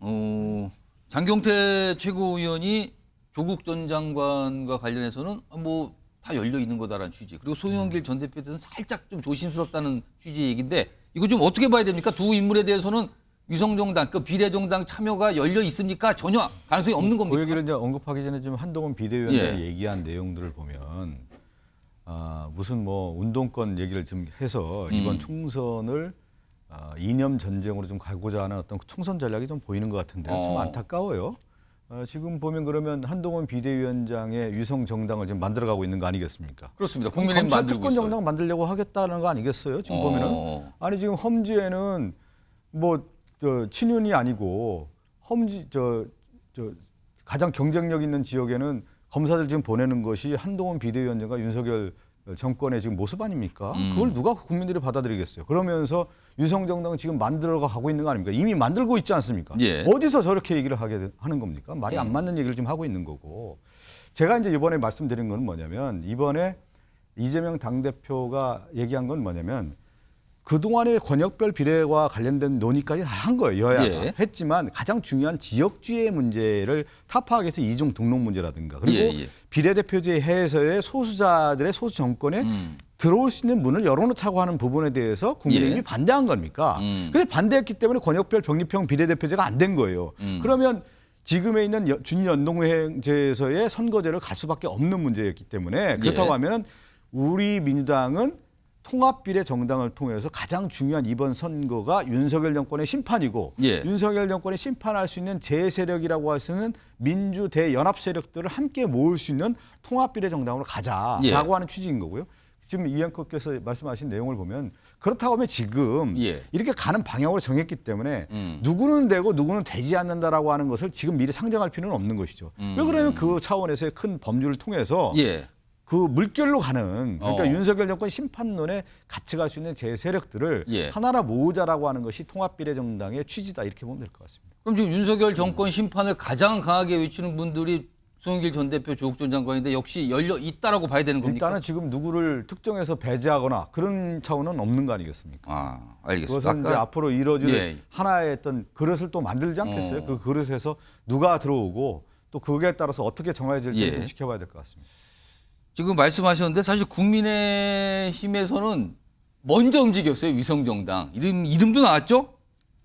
Speaker 4: 장경태 최고위원이 조국 전 장관과 관련해서는 뭐 다 열려 있는 거다라는 취지. 그리고 송영길 전 대표에 대해서는 살짝 좀 조심스럽다는 취지의 얘기인데 이거 좀 어떻게 봐야 됩니까? 두 인물에 대해서는 위성정당, 그 비례정당 참여가 열려 있습니까? 전혀 가능성이 없는 겁니까?
Speaker 13: 그 얘기를 이제 언급하기 전에 좀 한동훈 비대위원장이 얘기한 내용들을 보면 무슨 뭐 운동권 얘기를 좀 해서 이번 총선을 이념 전쟁으로 좀 가고자 하는 어떤 총선 전략이 좀 보이는 것 같은데요. 좀 안타까워요. 지금 보면 그러면 한동훈 비대위원장의 위성 정당을 지금 만들어가고 있는 거 아니겠습니까?
Speaker 4: 그렇습니다. 국민의힘 만들고
Speaker 13: 검찰 특권 정당 만들려고 하겠다는 거 아니겠어요? 지금 보면은 아니 지금 험지에는 뭐 친윤이 아니고 험지 가장 경쟁력 있는 지역에는 검사들 지금 보내는 것이 한동훈 비대위원장과 윤석열 정권의 지금 모습 아닙니까? 그걸 누가 국민들이 받아들이겠어요? 그러면서 위성정당은 지금 만들어가고 있는 거 아닙니까? 이미 만들고 있지 않습니까? 어디서 저렇게 얘기를 하는 겁니까? 말이 안 맞는 얘기를 지금 하고 있는 거고. 제가 이제 이번에 말씀드린 건 뭐냐면 이번에 이재명 당대표가 얘기한 건 뭐냐면 그동안의 권역별 비례와 관련된 논의까지 다 한 거예요. 여야가. 했지만 가장 중요한 지역주의 문제를 타파하기 위해서 이중 등록 문제라든가 그리고 비례대표제 해에서의 소수자들의 소수 정권에 들어올 수 있는 문을 열어놓자고 하는 부분에 대해서 국민의힘이 반대한 겁니까? 근데 반대했기 때문에 권역별 병립형 비례대표제가 안 된 거예요. 그러면 지금에 있는 준연동형제에서의 선거제를 갈 수밖에 없는 문제였기 때문에 그렇다고 하면 우리 민주당은 통합비례 정당을 통해서 가장 중요한 이번 선거가 윤석열 정권의 심판이고 윤석열 정권의 심판할 수 있는 제세력이라고 할 수 있는 민주 대연합 세력들을 함께 모을 수 있는 통합비례 정당으로 가자라고 하는 취지인 거고요. 지금 이 앵커께서 말씀하신 내용을 보면 그렇다고 하면 지금 이렇게 가는 방향으로 정했기 때문에 누구는 되고 누구는 되지 않는다라고 하는 것을 지금 미리 상정할 필요는 없는 것이죠. 왜 그러면 그 차원에서의 큰 범주를 통해서 그 물결로 가는 그러니까 윤석열 정권 심판론에 같이 갈 수 있는 제 세력들을 하나로 모으자라고 하는 것이 통합비례정당의 취지다 이렇게 보면 될 것 같습니다.
Speaker 4: 그럼 지금 윤석열 정권 심판을 가장 강하게 외치는 분들이 송영길 전 대표, 조국 전 장관인데 역시 열려 있다라고 봐야 되는 겁니까?
Speaker 13: 일단은 지금 누구를 특정해서 배제하거나 그런 차원은 없는 거 아니겠습니까?
Speaker 4: 알겠습니다.
Speaker 13: 그것은 이제 앞으로 이루어질 하나의 어떤 그릇을 또 만들지 않겠어요? 그 그릇에서 누가 들어오고 또 그거에 따라서 어떻게 정해질지 좀 지켜봐야 될 것 같습니다.
Speaker 4: 지금 말씀하셨는데 사실 국민의힘에서는 먼저 움직였어요. 위성정당. 이름도 나왔죠?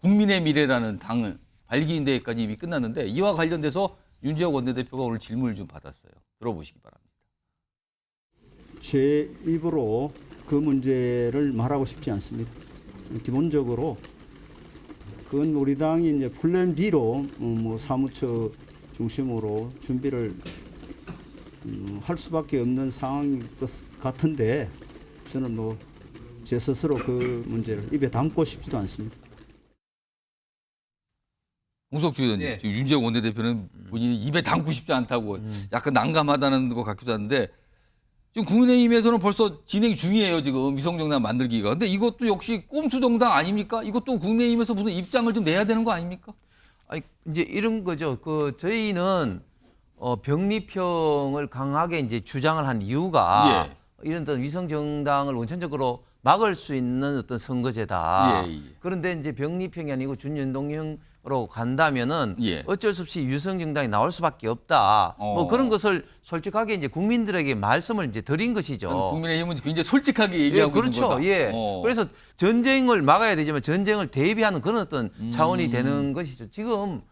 Speaker 4: 국민의 미래라는 당을 발기인 데까지 이미 끝났는데 이와 관련돼서 윤지혁 원내대표가 오늘 질문을 좀 받았어요. 들어보시기 바랍니다.
Speaker 15: 제 입으로 그 문제를 말하고 싶지 않습니다. 기본적으로 그건 우리 당이 이제 플랜 B로 뭐 사무처 중심으로 준비를 할 수밖에 없는 상황인 것 같은데 저는 뭐 제 스스로 그 문제를 입에 담고 싶지도 않습니다.
Speaker 4: 홍석주 의원님, 지금 윤지혁 원내대표는 본인이 입에 담고 싶지 않다고 약간 난감하다는 것 같기도 한데 지금 국민의힘에서는 벌써 진행 중이에요. 지금 위성정당 만들기가. 근데 이것도 역시 꼼수 정당 아닙니까? 이것도 국민의힘에서 무슨 입장을 좀 내야 되는 거 아닙니까?
Speaker 10: 아니, 이제 이런 거죠. 저희는 병리평을 강하게 이제 주장을 한 이유가 이런 어떤 위성정당을 원천적으로 막을 수 있는 어떤 선거제다. 그런데 이제 병리평이 아니고 준연동형으로 간다면은 어쩔 수 없이 위성정당이 나올 수밖에 없다. 뭐 그런 것을 솔직하게 이제 국민들에게 말씀을 이제 드린 것이죠.
Speaker 4: 국민의힘은 굉장히 솔직하게 얘기하고
Speaker 10: 그렇죠.
Speaker 4: 있는 거다.
Speaker 10: 예. 그래서 전쟁을 막아야 되지만 전쟁을 대비하는 그런 어떤 차원이 되는 것이죠. 지금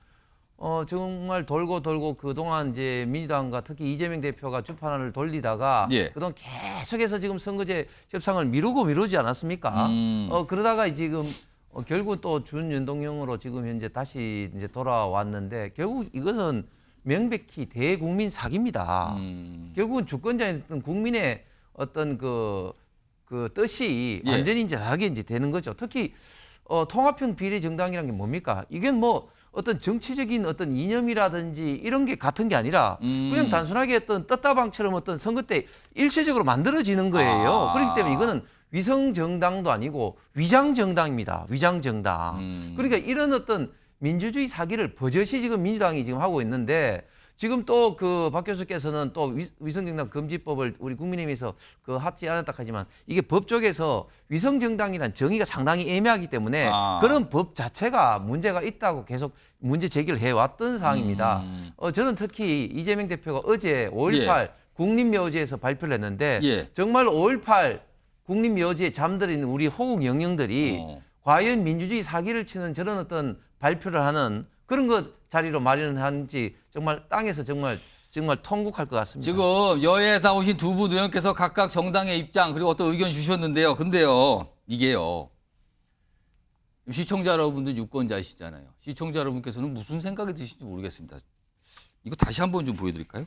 Speaker 10: 정말 돌고 그동안 이제 민주당과 특히 이재명 대표가 주판을 돌리다가 그동안 계속해서 지금 선거제 협상을 미루지 않았습니까? 그러다가 지금 결국 또 준연동형으로 지금 현재 다시 이제 돌아왔는데 결국 이것은 명백히 대국민 사기입니다. 결국은 주권자였던 국민의 어떤 그 뜻이 완전히 이제 다르게 이제 되는 거죠. 특히 통합형 비례정당이라는 게 뭡니까? 이게 뭐 어떤 정치적인 어떤 이념이라든지 이런 게 같은 게 아니라 그냥 단순하게 어떤 떴다방처럼 어떤 선거 때 일시적으로 만들어지는 거예요. 그렇기 때문에 이거는 위성정당도 아니고 위장정당입니다. 위장정당. 그러니까 이런 어떤 민주주의 사기를 버젓이 지금 민주당이 지금 하고 있는데 지금 또 그 박 교수께서는 또 위성정당 금지법을 우리 국민의힘에서 하지 않았다 하지만 이게 법 쪽에서 위성정당이란 정의가 상당히 애매하기 때문에 그런 법 자체가 문제가 있다고 계속 문제 제기를 해왔던 사항입니다. 저는 특히 이재명 대표가 어제 5.18 국립묘지에서 발표를 했는데 정말 5.18 국립묘지에 잠들어 있는 우리 호국 영령들이 과연 민주주의 사기를 치는 저런 어떤 발표를 하는 그런 것 자리로 마련한지 정말 땅에서 정말 통곡할 것 같습니다.
Speaker 4: 지금 여야에 다 오신 두 분 의원께서 각각 정당의 입장 그리고 어떤 의견 주셨는데요. 근데요, 이게요. 시청자 여러분들 유권자이시잖아요. 시청자 여러분께서는 무슨 생각이 드실지 모르겠습니다. 이거 다시 한번 좀 보여드릴까요?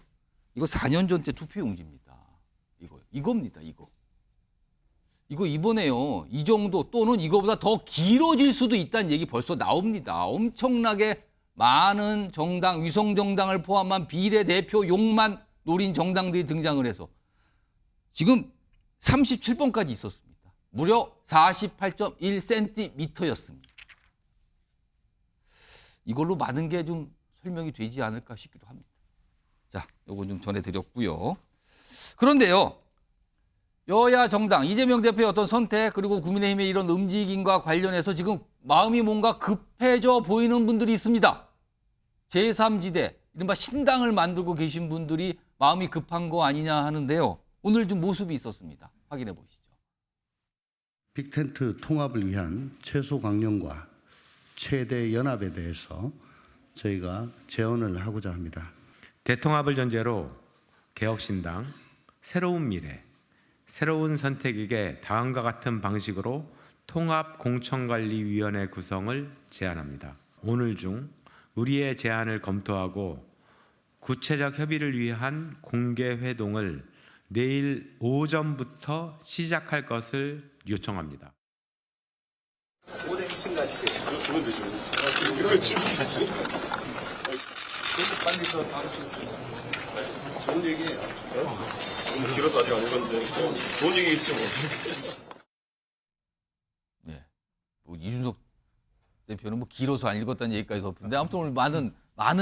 Speaker 4: 이거 4년 전 때 투표용지입니다. 이겁니다. 이거 이번에요. 이 정도 또는 이거보다 더 길어질 수도 있다는 얘기 벌써 나옵니다. 엄청나게 많은 정당, 위성정당을 포함한 비례대표용만 노린 정당들이 등장을 해서 지금 37번까지 있었습니다. 무려 48.1cm였습니다. 이걸로 많은 게 좀 설명이 되지 않을까 싶기도 합니다. 자, 요건 좀 전해드렸고요. 그런데요. 여야 정당, 이재명 대표의 어떤 선택 그리고 국민의힘의 이런 움직임과 관련해서 지금 마음이 뭔가 급해져 보이는 분들이 있습니다. 제3지대, 이른바 신당을 만들고 계신 분들이 마음이 급한 거 아니냐 하는데요. 오늘 좀 모습이 있었습니다. 확인해 보시죠.
Speaker 20: 빅텐트 통합을 위한 최소 강령과 최대 연합에 대해서 저희가 제언을 하고자 합니다.
Speaker 21: 대통합을 전제로 개혁신당, 새로운 미래, 새로운 선택에게 다음과 같은 방식으로 통합공천관리위원회 구성을 제안합니다. 오늘 중 우리의 제안을 검토하고 구체적 협의를 위한 공개 회동을 내일 오전부터 시작할 것을 요청합니다.
Speaker 22: 오뎅 신같이 이거 주면 되죠. 이거 주면 되지. 빨리 저 다음 주 좋은 얘기예요. 너무 길어서 아직 안 읽었는데 좋은 얘기겠지 뭐.
Speaker 4: 네, 이준석 대표는 뭐 길어서 안 읽었다는 얘기까지 덮는데 아무튼 오늘 많은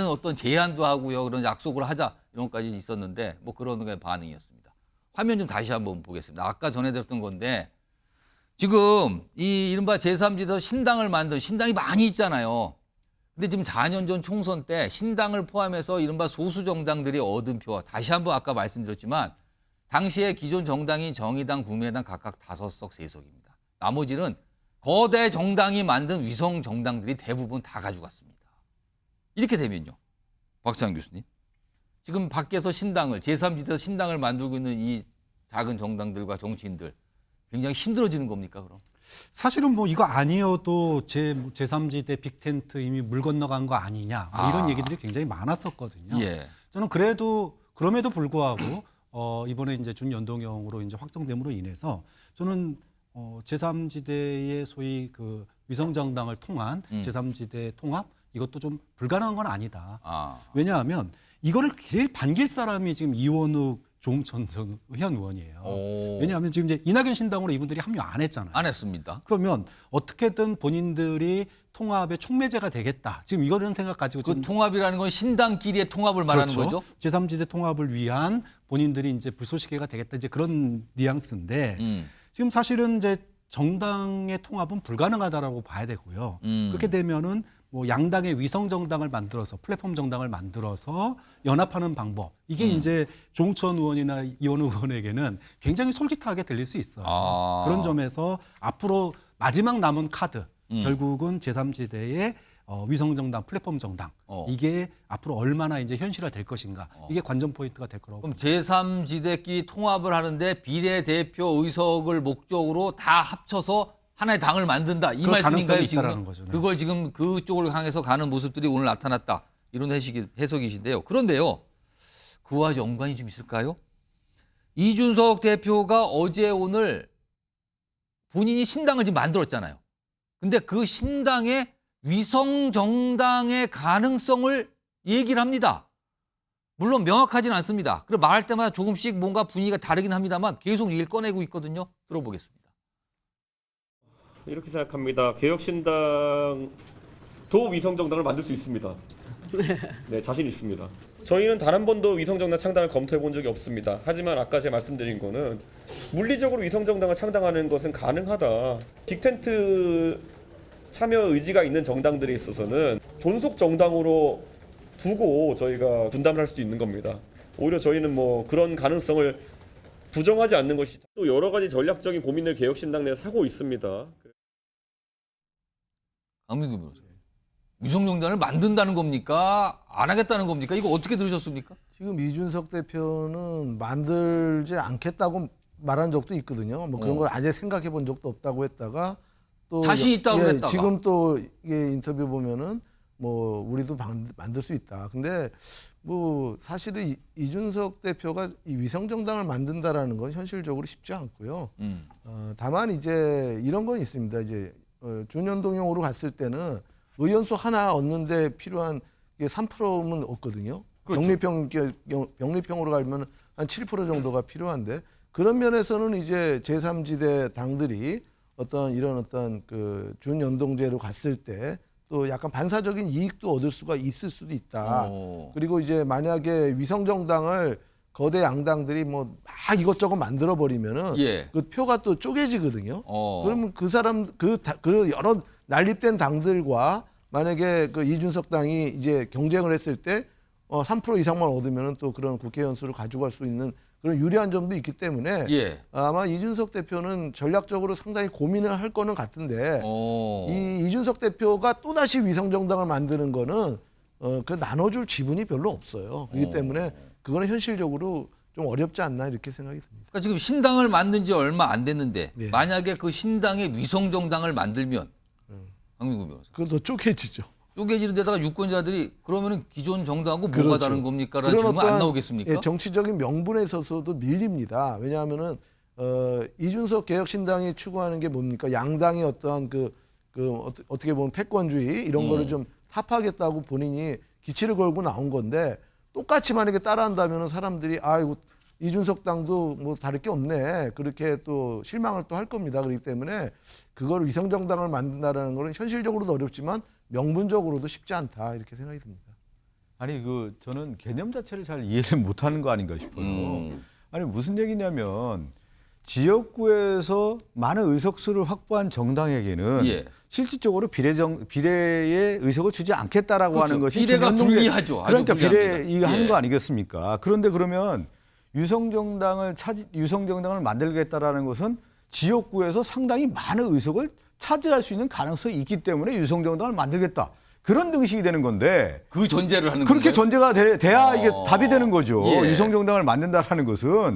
Speaker 4: 어떤 제안도 하고요, 그런 약속을 하자 이런 것까지 있었는데 뭐 그런 게 반응이었습니다. 화면 좀 다시 한번 보겠습니다. 아까 전해드렸던 건데 지금 이 이른바 제3지대 신당을 만든 신당이 많이 있잖아요. 근데 지금 4년 전 총선 때 신당을 포함해서 이른바 소수 정당들이 얻은 표와 다시 한번 아까 말씀드렸지만 당시에 기존 정당인 정의당, 국민의당 각각 5석, 3석입니다. 나머지는 거대 정당이 만든 위성 정당들이 대부분 다 가져갔습니다. 이렇게 되면요. 박찬 교수님. 지금 밖에서 신당을, 제3지대 신당을 만들고 있는 이 작은 정당들과 정치인들 굉장히 힘들어지는 겁니까, 그럼?
Speaker 12: 사실은 뭐 이거 아니어도 제3지대 빅텐트 이미 물 건너간 거 아니냐 뭐 이런 얘기들이 굉장히 많았었거든요. 저는 그럼에도 불구하고 이번에 이제 준연동형으로 이제 확정됨으로 인해서 저는 제3지대의 소위 그 위성정당을 통한 제3지대 통합 이것도 좀 불가능한 건 아니다. 왜냐하면 이거를 제일 반길 사람이 지금 이원욱 조홍천 전 현 의원이에요.
Speaker 4: 오.
Speaker 12: 왜냐하면 지금 이제 이낙연 신당으로 이분들이 합류 안 했잖아요.
Speaker 4: 안 했습니다.
Speaker 12: 그러면 어떻게든 본인들이 통합의 촉매제가 되겠다. 지금 이런 생각 가지고
Speaker 4: 그 통합이라는 건 신당끼리의 통합을 말하는
Speaker 12: 그렇죠.
Speaker 4: 거죠?
Speaker 12: 제3지대 통합을 위한 본인들이 이제 불쏘시개가 되겠다. 이제 그런 뉘앙스인데 지금 사실은 이제 정당의 통합은 불가능하다라고 봐야 되고요. 그렇게 되면은 뭐 양당의 위성 정당을 만들어서 플랫폼 정당을 만들어서 연합하는 방법 이게 이제 조홍천 의원이나 이원우 의원에게는 굉장히 솔깃하게 들릴 수 있어요. 그런 점에서 앞으로 마지막 남은 카드 결국은 제3지대의 위성 정당, 플랫폼 정당 이게 앞으로 얼마나 이제 현실화될 것인가 이게 관전 포인트가 될 거라고.
Speaker 4: 그럼 제3지대끼리 통합을 하는데 비례대표 의석을 목적으로 다 합쳐서 하나의 당을 만든다 이 말씀인가요 지금?
Speaker 12: 거죠, 네.
Speaker 4: 그걸 지금 그쪽을 향해서 가는 모습들이 오늘 나타났다 이런 해석이신데요. 그런데요, 그와 연관이 좀 있을까요? 이준석 대표가 어제 오늘 본인이 신당을 지금 만들었잖아요. 근데 그 신당의 위성 정당의 가능성을 얘기를 합니다. 물론 명확하진 않습니다. 그리고 말할 때마다 조금씩 뭔가 분위기가 다르긴 합니다만 계속 얘기를 꺼내고 있거든요. 들어보겠습니다.
Speaker 22: 이렇게 생각합니다. 개혁신당도 위성정당을 만들 수 있습니다. 네, 자신 있습니다. 저희는 단 한 번도 위성정당 창당을 검토해 본 적이 없습니다. 하지만 아까 제가 말씀드린 거는 물리적으로 위성정당을 창당하는 것은 가능하다. 빅텐트 참여 의지가 있는 정당들에 있어서는 존속 정당으로 두고 저희가 분담을 할 수도 있는 겁니다. 오히려 저희는 뭐 그런 가능성을 부정하지 않는 것이 또 여러 가지 전략적인 고민을 개혁신당 내에서 하고 있습니다.
Speaker 4: 강민구 변호사, 위성정당을 만든다는 겁니까? 안 하겠다는 겁니까? 이거 어떻게 들으셨습니까?
Speaker 9: 지금 이준석 대표는 만들지 않겠다고 말한 적도 있거든요. 뭐 그런 거 아직 생각해 본 적도 없다고 했다가 또
Speaker 4: 다시 있다고 했다가
Speaker 9: 지금 또 이게 인터뷰 보면은 뭐 우리도 만들 수 있다. 근데 뭐 사실은 이준석 대표가 이 위성정당을 만든다라는 건 현실적으로 쉽지 않고요. 다만 이제 이런 건 있습니다. 이제 준연동형으로 갔을 때는 의원수 하나 얻는데 필요한 게 3%면 없거든요.
Speaker 4: 그렇죠.
Speaker 9: 병립형으로 가면 한 7% 정도가 필요한데 그런 면에서는 이제 제3지대 당들이 이런 그 준연동제로 갔을 때 또 약간 반사적인 이익도 얻을 수가 있을 수도 있다. 그리고 이제 만약에 위성정당을 거대 양당들이 뭐 막 이것저것 만들어 버리면은 그 표가 또 쪼개지거든요. 그러면 그 사람 그 여러 난립된 당들과 만약에 그 이준석 당이 이제 경쟁을 했을 때 3% 이상만 얻으면은 또 그런 국회의원 수를 가져갈 수 있는 그런 유리한 점도 있기 때문에 아마 이준석 대표는 전략적으로 상당히 고민을 할 거는 같은데 이 이준석 대표가 또다시 위성정당을 만드는 거는 그 나눠줄 지분이 별로 없어요. 그렇기 때문에 그거는 현실적으로 좀 어렵지 않나 이렇게 생각이 듭니다.
Speaker 4: 그러니까 지금 신당을 만든 지 얼마 안 됐는데 만약에 그 신당에 위성정당을 만들면 강민구 변호사.
Speaker 9: 그건 더 쪼개지죠.
Speaker 4: 쪼개지는 데다가 유권자들이 그러면은 기존 정당하고 뭐가 다른 겁니까라는 질문 안 나오겠습니까?
Speaker 9: 예, 정치적인 명분에 있어서도 밀립니다. 왜냐하면은 이준석 개혁신당이 추구하는 게 뭡니까? 양당의 어떠한 어떻게 보면 패권주의 이런 거를 좀 타파하겠다고 본인이 기치를 걸고 나온 건데 똑같이 만약에 따라한다면은 사람들이 아이고 이준석 당도 뭐 다를 게 없네 그렇게 또 실망을 또 할 겁니다. 그렇기 때문에 그걸 위성정당을 만든다라는 거는 현실적으로도 어렵지만 명분적으로도 쉽지 않다 이렇게 생각이 듭니다.
Speaker 13: 아니 저는 개념 자체를 잘 이해를 못하는 거 아닌가 싶어요. 아니 무슨 얘기냐면 지역구에서 많은 의석수를 확보한 정당에게는 실질적으로 비례의 의석을 주지 않겠다라고
Speaker 4: 그렇죠.
Speaker 13: 하는 것이
Speaker 4: 비례가 불리하죠.
Speaker 13: 그러니까 비례 이거 하는 거 아니겠습니까? 그런데 그러면 유성정당을 만들겠다라는 것은 지역구에서 상당히 많은 의석을 차지할 수 있는 가능성이 있기 때문에 유성정당을 만들겠다. 그런 등식이 되는 건데
Speaker 4: 그 전제를 하는
Speaker 13: 그렇게
Speaker 4: 건가요?
Speaker 13: 전제가 돼야 이게 답이 되는 거죠. 유성정당을 만든다라는 것은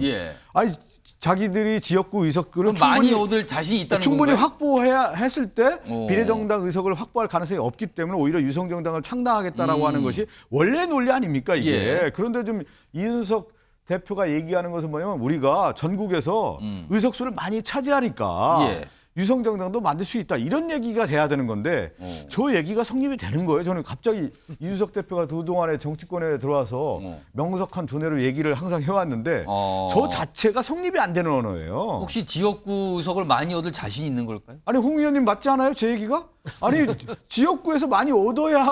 Speaker 13: 아니 자기들이 지역구 의석을
Speaker 4: 많이 얻을 자신이 있다는
Speaker 13: 충분히
Speaker 4: 건가요?
Speaker 13: 확보해야 했을 때 비례정당 의석을 확보할 가능성이 없기 때문에 오히려 유성정당을 창당하겠다라고 하는 것이 원래 논리 아닙니까 이게. 그런데 좀 이준석 대표가 얘기하는 것은 뭐냐면 우리가 전국에서 의석수를 많이 차지하니까 위성정당도 만들 수 있다 이런 얘기가 돼야 되는 건데 저 얘기가 성립이 되는 거예요. 저는 갑자기 이준석 대표가 그동안에 정치권에 들어와서 명석한 두뇌로 얘기를 항상 해왔는데 저 자체가 성립이 안 되는 언어예요.
Speaker 4: 혹시 지역구 의석을 많이 얻을 자신 있는 걸까요?
Speaker 13: 아니 홍 의원님 맞지 않아요? 제 얘기가? 아니 지역구에서 많이 얻어야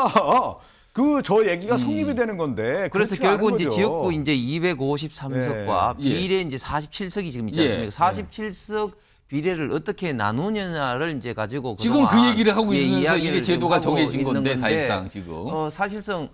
Speaker 13: 저 얘기가 성립이 되는 건데.
Speaker 10: 그래서
Speaker 13: 그렇지가 않은
Speaker 10: 결국 이제
Speaker 13: 거죠.
Speaker 10: 지역구 이제 253석과
Speaker 13: 예.
Speaker 10: 비례 이제 47석이 지금 있지 않습니까? 47석 비례를 어떻게 나누느냐를 이제 가지고
Speaker 4: 지금 그 얘기를 하고
Speaker 10: 예,
Speaker 4: 있는
Speaker 10: 이야기를
Speaker 4: 이게 제도가
Speaker 10: 지금 하고
Speaker 4: 정해진
Speaker 10: 있는
Speaker 4: 건데
Speaker 10: 건데,
Speaker 4: 사실상 지금
Speaker 10: 사실상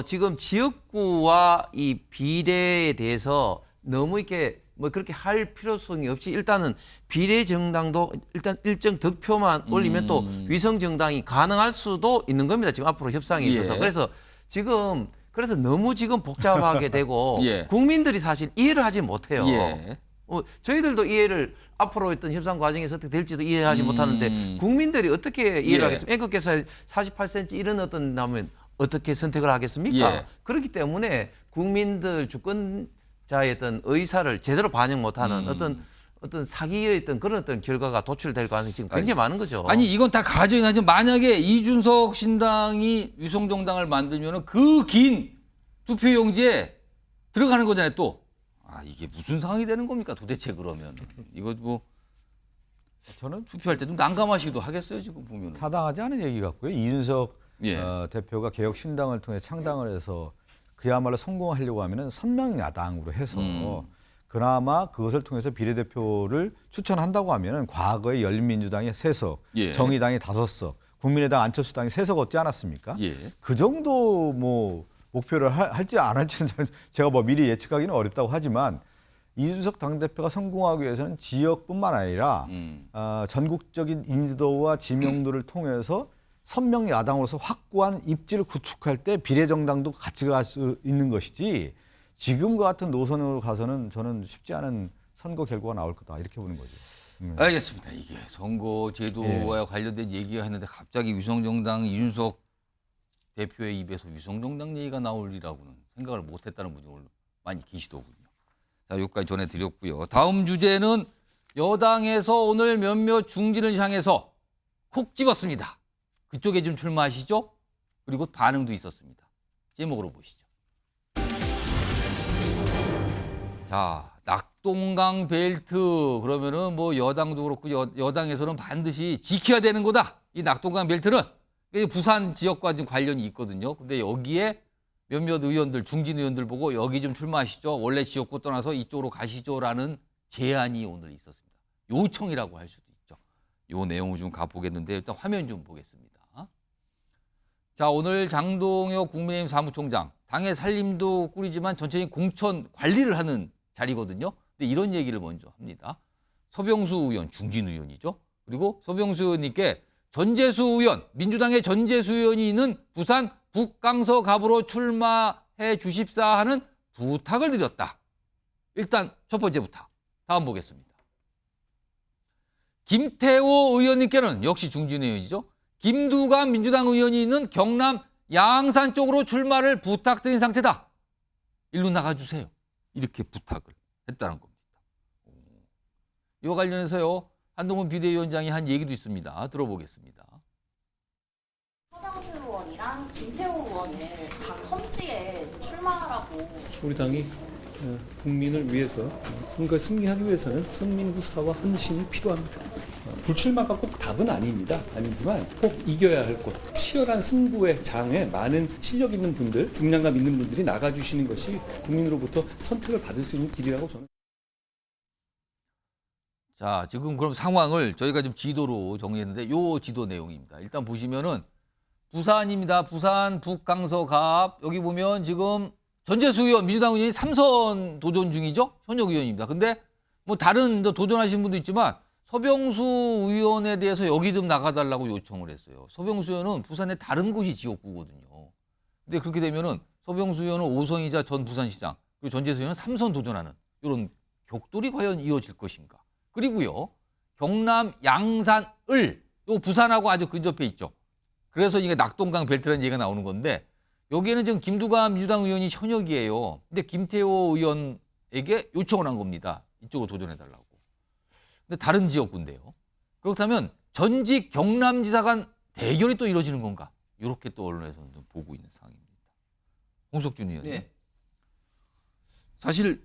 Speaker 10: 지금 지역구와 이 비례에 대해서 너무 이렇게 뭐 그렇게 할 필요성이 없이 일단은 비례 정당도 일단 일정 득표만 올리면 또 위성 정당이 가능할 수도 있는 겁니다. 지금 앞으로 협상에 있어서.
Speaker 4: 예.
Speaker 10: 그래서 너무 지금 복잡하게 되고
Speaker 4: 예.
Speaker 10: 국민들이 사실 이해를 하지 못해요.
Speaker 4: 예.
Speaker 10: 저희들도 이해를 앞으로 어떤 협상 과정에서 어떻게 될지도 이해하지 못하는데 국민들이 어떻게 이해를
Speaker 4: 예.
Speaker 10: 하겠습니까? 애국개살 48cm 이런 어떤 나면 어떻게 선택을 하겠습니까?
Speaker 4: 예.
Speaker 10: 그렇기 때문에 국민들 주권자의 어떤 의사를 제대로 반영 못하는 어떤 사기의 어떤 그런 어떤 결과가 도출될 가능성이 지금 굉장히 많은 거죠.
Speaker 4: 아니 이건 다 가정이 나지만 만약에 이준석 신당이 위성정당을 만들면은 그 긴 투표용지에 들어가는 거잖아요 또. 이게 무슨 상황이 되는 겁니까 도대체 그러면. 이거 뭐
Speaker 13: 저는
Speaker 4: 투표할 때 좀 난감하시기도 하겠어요 지금 보면.
Speaker 13: 타당하지 않은 얘기 같고요. 이준석 대표가 개혁신당을 통해 창당을 해서 그야말로 성공하려고 하면은 선명야당으로 해서 그나마 그것을 통해서 비례대표를 추천한다고 하면은 과거에 열린민주당이 3석, 정의당이 5석, 국민의당 안철수당이 3석 얻지 않았습니까? 그 정도 뭐 목표를 할지 안 할지는 제가 뭐 미리 예측하기는 어렵다고 하지만 이준석 당대표가 성공하기 위해서는 지역뿐만 아니라 전국적인 인지도와 지명도를 통해서 선명 야당으로서 확고한 입지를 구축할 때 비례정당도 같이 갈 수 있는 것이지 지금과 같은 노선으로 가서는 저는 쉽지 않은 선거 결과가 나올 거다 이렇게 보는 거죠.
Speaker 4: 알겠습니다. 이게 선거 제도와 관련된 얘기가 했는데 갑자기 위성정당 이준석 대표의 입에서 위성정당 얘기가 나올리라고는 생각을 못했다는 분이 오늘 많이 계시더군요. 자, 여기까지 전해드렸고요. 다음 주제는 여당에서 오늘 몇몇 중진을 향해서 콕 집었습니다. 그쪽에 좀 출마하시죠? 그리고 반응도 있었습니다. 제목으로 보시죠. 자, 낙동강 벨트 그러면은 뭐 여당도 그렇고 여당에서는 반드시 지켜야 되는 거다. 이 낙동강 벨트는 부산 지역과 좀 관련이 있거든요. 근데 여기에 몇몇 의원들, 중진 의원들 보고 여기 좀 출마하시죠. 원래 지역구 떠나서 이쪽으로 가시죠라는 제안이 오늘 있었습니다. 요청이라고 할 수도 있죠. 요 내용을 좀 가보겠는데 일단 화면 좀 보겠습니다. 자, 오늘 장동혁 국민의힘 사무총장, 당의 살림도 꾸리지만 전체적인 공천 관리를 하는 자리거든요. 근데 이런 얘기를 먼저 합니다. 서병수 의원, 중진 의원이죠. 그리고 서병수 의원님께 전재수 의원, 민주당의 전재수 의원이 있는 부산 북강서갑으로 출마해 주십사 하는 부탁을 드렸다. 일단 첫 번째 부탁. 다음 보겠습니다. 김태호 의원님께는 역시 중진 의원이죠. 김두관 민주당 의원이 있는 경남 양산 쪽으로 출마를 부탁드린 상태다. 일로 나가주세요. 이렇게 부탁을 했다는 겁니다. 이와 관련해서요. 한동훈 비대위원장이 한 얘기도 있습니다. 들어보겠습니다.
Speaker 19: 서병수 의원이랑 김태호 의원을 당 험지에 출마하라고.
Speaker 18: 우리 당이 국민을 위해서 선거에 승리하기 위해서는 선민구사와 헌신이 필요합니다. 불출마가 꼭 답은 아닙니다. 아니지만 꼭 이겨야 할 것. 치열한 승부의 장에 많은 실력 있는 분들, 중량감 있는 분들이 나가주시는 것이 국민으로부터 선택을 받을 수 있는 길이라고 저는.
Speaker 4: 자, 지금 그럼 상황을 저희가 좀 지도로 정리했는데 요 지도 내용입니다. 일단 보시면은 부산입니다. 부산 북강서갑. 여기 보면 지금 전재수 의원, 민주당 의원이 3선 도전 중이죠. 현역 의원입니다. 근데 뭐 다른 도전하신 분도 있지만 서병수 의원에 대해서 여기 좀 나가달라고 요청을 했어요. 서병수 의원은 부산의 다른 곳이 지역구거든요. 근데 그렇게 되면은 서병수 의원은 5선이자 전 부산시장, 그리고 전재수 의원은 3선 도전하는 이런 격돌이 과연 이어질 것인가. 그리고요, 경남 양산을, 요 부산하고 아주 근접해 있죠. 그래서 이게 낙동강 벨트라는 얘기가 나오는 건데, 여기에는 지금 김두관 민주당 의원이 현역이에요. 근데 김태호 의원에게 요청을 한 겁니다. 이쪽으로 도전해달라고. 근데 다른 지역구인데요. 그렇다면 전직 경남지사 간 대결이 또 이루어지는 건가? 이렇게 또 언론에서는 좀 보고 있는 상황입니다. 홍석준 의원님.
Speaker 10: 네.
Speaker 4: 사실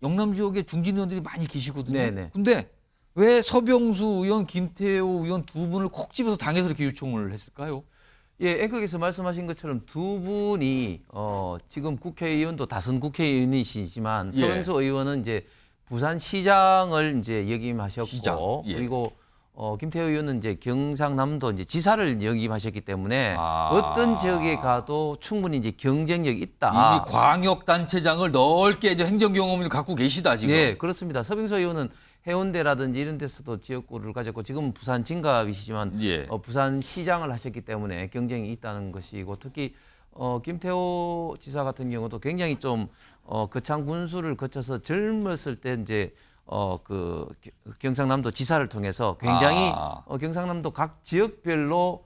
Speaker 4: 영남 지역에 중진 의원들이 많이 계시거든요.
Speaker 10: 네네.
Speaker 4: 근데 왜 서병수 의원, 김태호 의원 두 분을 콕 집어서 당에서 이렇게 요청을 했을까요?
Speaker 10: 예, 앵커께서 말씀하신 것처럼 두 분이 지금 국회의원도 다선 국회의원이시지만
Speaker 4: 예.
Speaker 10: 서병수 의원은 이제 부산시장을 이제 역임하셨고
Speaker 4: 시장, 예.
Speaker 10: 그리고 김태호 의원은 이제 경상남도 이제 지사를 역임하셨기 때문에 어떤 지역에 가도 충분히 이제 경쟁력이 있다.
Speaker 4: 이미 광역단체장을 넓게 이제 행정 경험을 갖고 계시다 지금.
Speaker 10: 네, 그렇습니다. 서병수 의원은 해운대라든지 이런 데서도 지역구를 가졌고 지금은 부산 진갑이시지만
Speaker 4: 예.
Speaker 10: 부산시장을 하셨기 때문에 경쟁이 있다는 것이고 특히 김태호 지사 같은 경우도 굉장히 좀 거창 군수를 거쳐서 젊었을 때 이제 그 경상남도 지사를 통해서 굉장히 경상남도 각 지역별로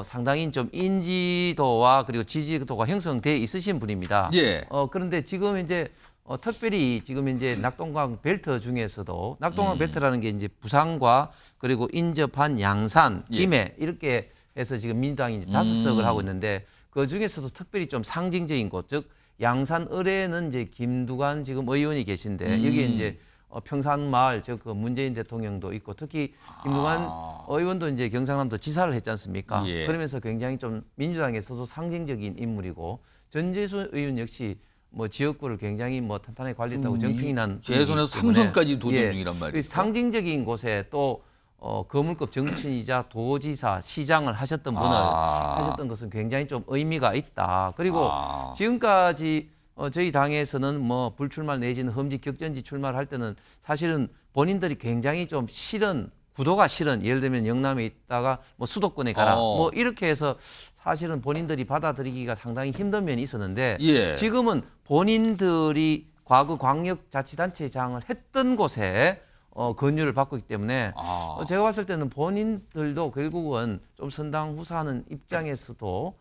Speaker 10: 상당히 좀 인지도와 그리고 지지도가 형성돼 있으신 분입니다.
Speaker 4: 예.
Speaker 10: 그런데 지금 이제 특별히 지금 이제 낙동강 벨트 중에서도 낙동강 벨트라는 게 이제 부산과 그리고 인접한 양산, 김해 이렇게 해서 지금 민주당이 이제 5석을 하고 있는데 그 중에서도 특별히 좀 상징적인 곳, 즉 양산 을에는 이제 김두관 지금 의원이 계신데 여기에 이제 평산마을 즉 그 문재인 대통령도 있고 특히 김두관 의원도 이제 경상남도 지사를 했지 않습니까?
Speaker 4: 예.
Speaker 10: 그러면서 굉장히 좀 민주당에서도 상징적인 인물이고 전재수 의원 역시 뭐 지역구를 굉장히 뭐 탄탄하게 관리했다고 정평이 난
Speaker 4: 재선에서 삼선까지 도전 중이란 말이에요.
Speaker 10: 상징적인 곳에 또 거물급 정치인이자 도지사, 시장을 하셨던 분을 하셨던 것은 굉장히 좀 의미가 있다. 그리고 지금까지 저희 당에서는 뭐 불출마 내지는 험지 격전지 출마를 할 때는 사실은 본인들이 굉장히 좀 싫은 구도가 싫은 예를 들면 영남에 있다가 뭐 수도권에 가라 뭐 이렇게 해서 사실은 본인들이 받아들이기가 상당히 힘든 면이 있었는데
Speaker 4: 예.
Speaker 10: 지금은 본인들이 과거 광역자치단체장을 했던 곳에 권유를 받고 있기 때문에 제가 봤을 때는 본인들도 결국은 좀 선당 후사하는 입장에서도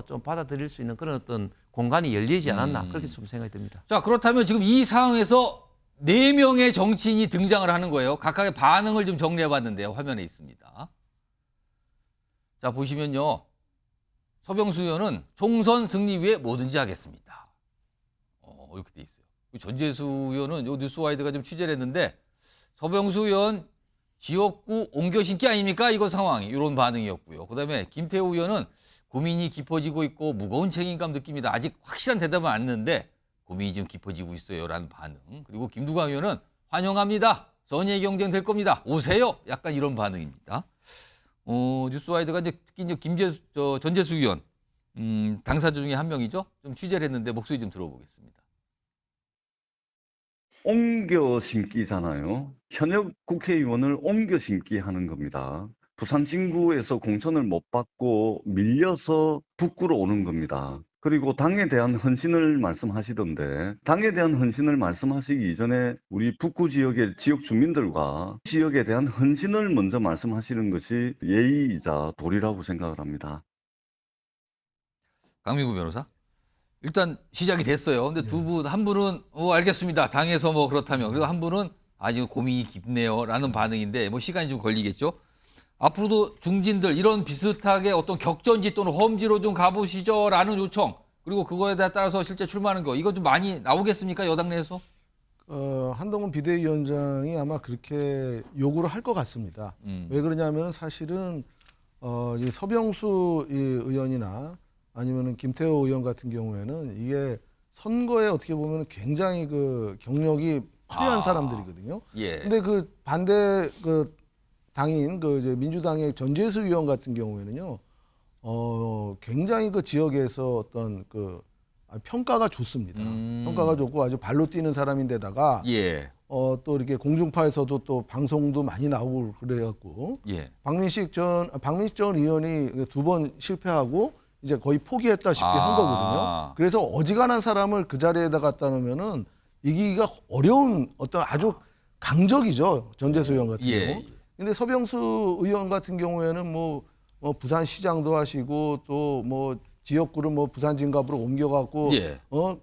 Speaker 10: 좀 받아들일 수 있는 그런 어떤 공간이 열리지 않았나 그렇게 좀 생각이 듭니다.
Speaker 4: 자, 그렇다면 지금 이 상황에서 4명의 정치인이 등장을 하는 거예요. 각각의 반응을 좀 정리해 봤는데요. 화면에 있습니다. 자, 보시면요. 서병수 의원은 총선 승리 위해 뭐든지 하겠습니다. 이렇게 돼 있어요. 전재수 의원은 요 뉴스와이드가 좀 취재를 했는데 서병수 의원 지역구 옮겨 심기 아닙니까? 이거 상황이 이런 반응이었고요. 그다음에 김태호 의원은 고민이 깊어지고 있고 무거운 책임감 느낍니다. 아직 확실한 대답은 안 했는데 고민이 좀 깊어지고 있어요라는 반응. 그리고 김두관 의원은 환영합니다. 선의의 경쟁 될 겁니다. 오세요. 약간 이런 반응입니다. 뉴스와이드가 이제 특히 이제 전재수 의원 당사자 중에 한 명이죠. 좀 취재를 했는데 목소리 좀 들어보겠습니다.
Speaker 1: 옮겨 심기잖아요. 현역 국회의원을 옮겨 심기 하는 겁니다. 부산 진구에서 공천을 못 받고 밀려서 북구로 오는 겁니다. 그리고 당에 대한 헌신을 말씀하시던데 당에 대한 헌신을 말씀하시기 이전에 우리 북구 지역의 지역 주민들과 지역에 대한 헌신을 먼저 말씀하시는 것이 예의이자 도리라고 생각을 합니다.
Speaker 4: 강민구 변호사. 일단 시작이 됐어요. 근데 두 분, 한 분은 알겠습니다. 당에서 뭐 그렇다면. 그리고 한 분은 아주 고민이 깊네요. 라는 반응인데 뭐 시간이 좀 걸리겠죠. 앞으로도 중진들 이런 비슷하게 어떤 격전지 또는 험지로 좀 가보시죠. 라는 요청. 그리고 그거에 따라서 실제 출마하는 거. 이거 좀 많이 나오겠습니까? 여당 내에서?
Speaker 9: 한동훈 비대위원장이 아마 그렇게 요구를 할 것 같습니다. 왜 그러냐면 사실은 이 서병수 의원이나 아니면은 김태호 의원 같은 경우에는 이게 선거에 어떻게 보면 굉장히 그 경력이 화려한 사람들이거든요.
Speaker 4: 예.
Speaker 9: 근데 그 반대 그 당인 그 이제 민주당의 전재수 의원 같은 경우에는요, 굉장히 그 지역에서 어떤 그 평가가 좋습니다. 평가가 좋고 아주 발로 뛰는 사람인데다가
Speaker 4: 예.
Speaker 9: 또 이렇게 공중파에서도 또 방송도 많이 나오고 그래갖고
Speaker 4: 예.
Speaker 9: 박민식 전 의원이 2번 실패하고 이제 거의 포기했다시피 한 거거든요. 그래서 어지간한 사람을 그 자리에다 갖다 놓으면은 이기기가 어려운 어떤 아주 강적이죠. 전재수 의원 같은 경우. 근데 서병수 의원 같은 경우에는 뭐 부산시장도 하시고 또 뭐 지역구를 뭐 부산 진갑으로 옮겨갖고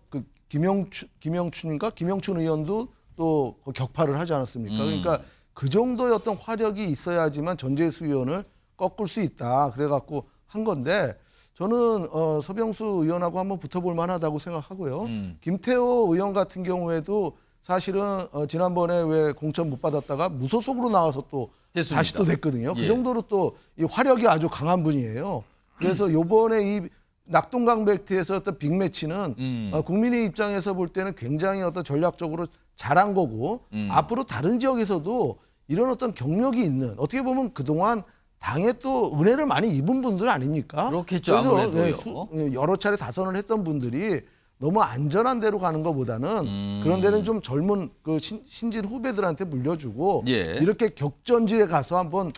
Speaker 9: 그 김영춘 의원도 또 격파를 하지 않았습니까? 그러니까 그 정도의 어떤 화력이 있어야지만 전재수 의원을 꺾을 수 있다. 그래갖고 한 건데 저는 서병수 의원하고 한번 붙어볼 만하다고 생각하고요. 김태호 의원 같은 경우에도 사실은 지난번에 왜 공천 못 받았다가 무소속으로 나와서 또
Speaker 4: 됐습니다.
Speaker 9: 다시 또 됐거든요.
Speaker 4: 예.
Speaker 9: 그 정도로 또 이 화력이 아주 강한 분이에요. 그래서 요번에 이 낙동강 벨트에서 어떤 빅매치는 국민의 입장에서 볼 때는 굉장히 어떤 전략적으로 잘한 거고 앞으로 다른 지역에서도 이런 어떤 경력이 있는 어떻게 보면 그동안 당에 또 은혜를 많이 입은 분들 아닙니까?
Speaker 4: 그렇겠죠,
Speaker 9: 그래서
Speaker 4: 아무래도요.
Speaker 9: 여러 차례 다선을 했던 분들이 너무 안전한 데로 가는 것보다는 그런 데는 좀 젊은 그 신진 후배들한테 물려주고
Speaker 4: 예.
Speaker 9: 이렇게 격전지에 가서 한번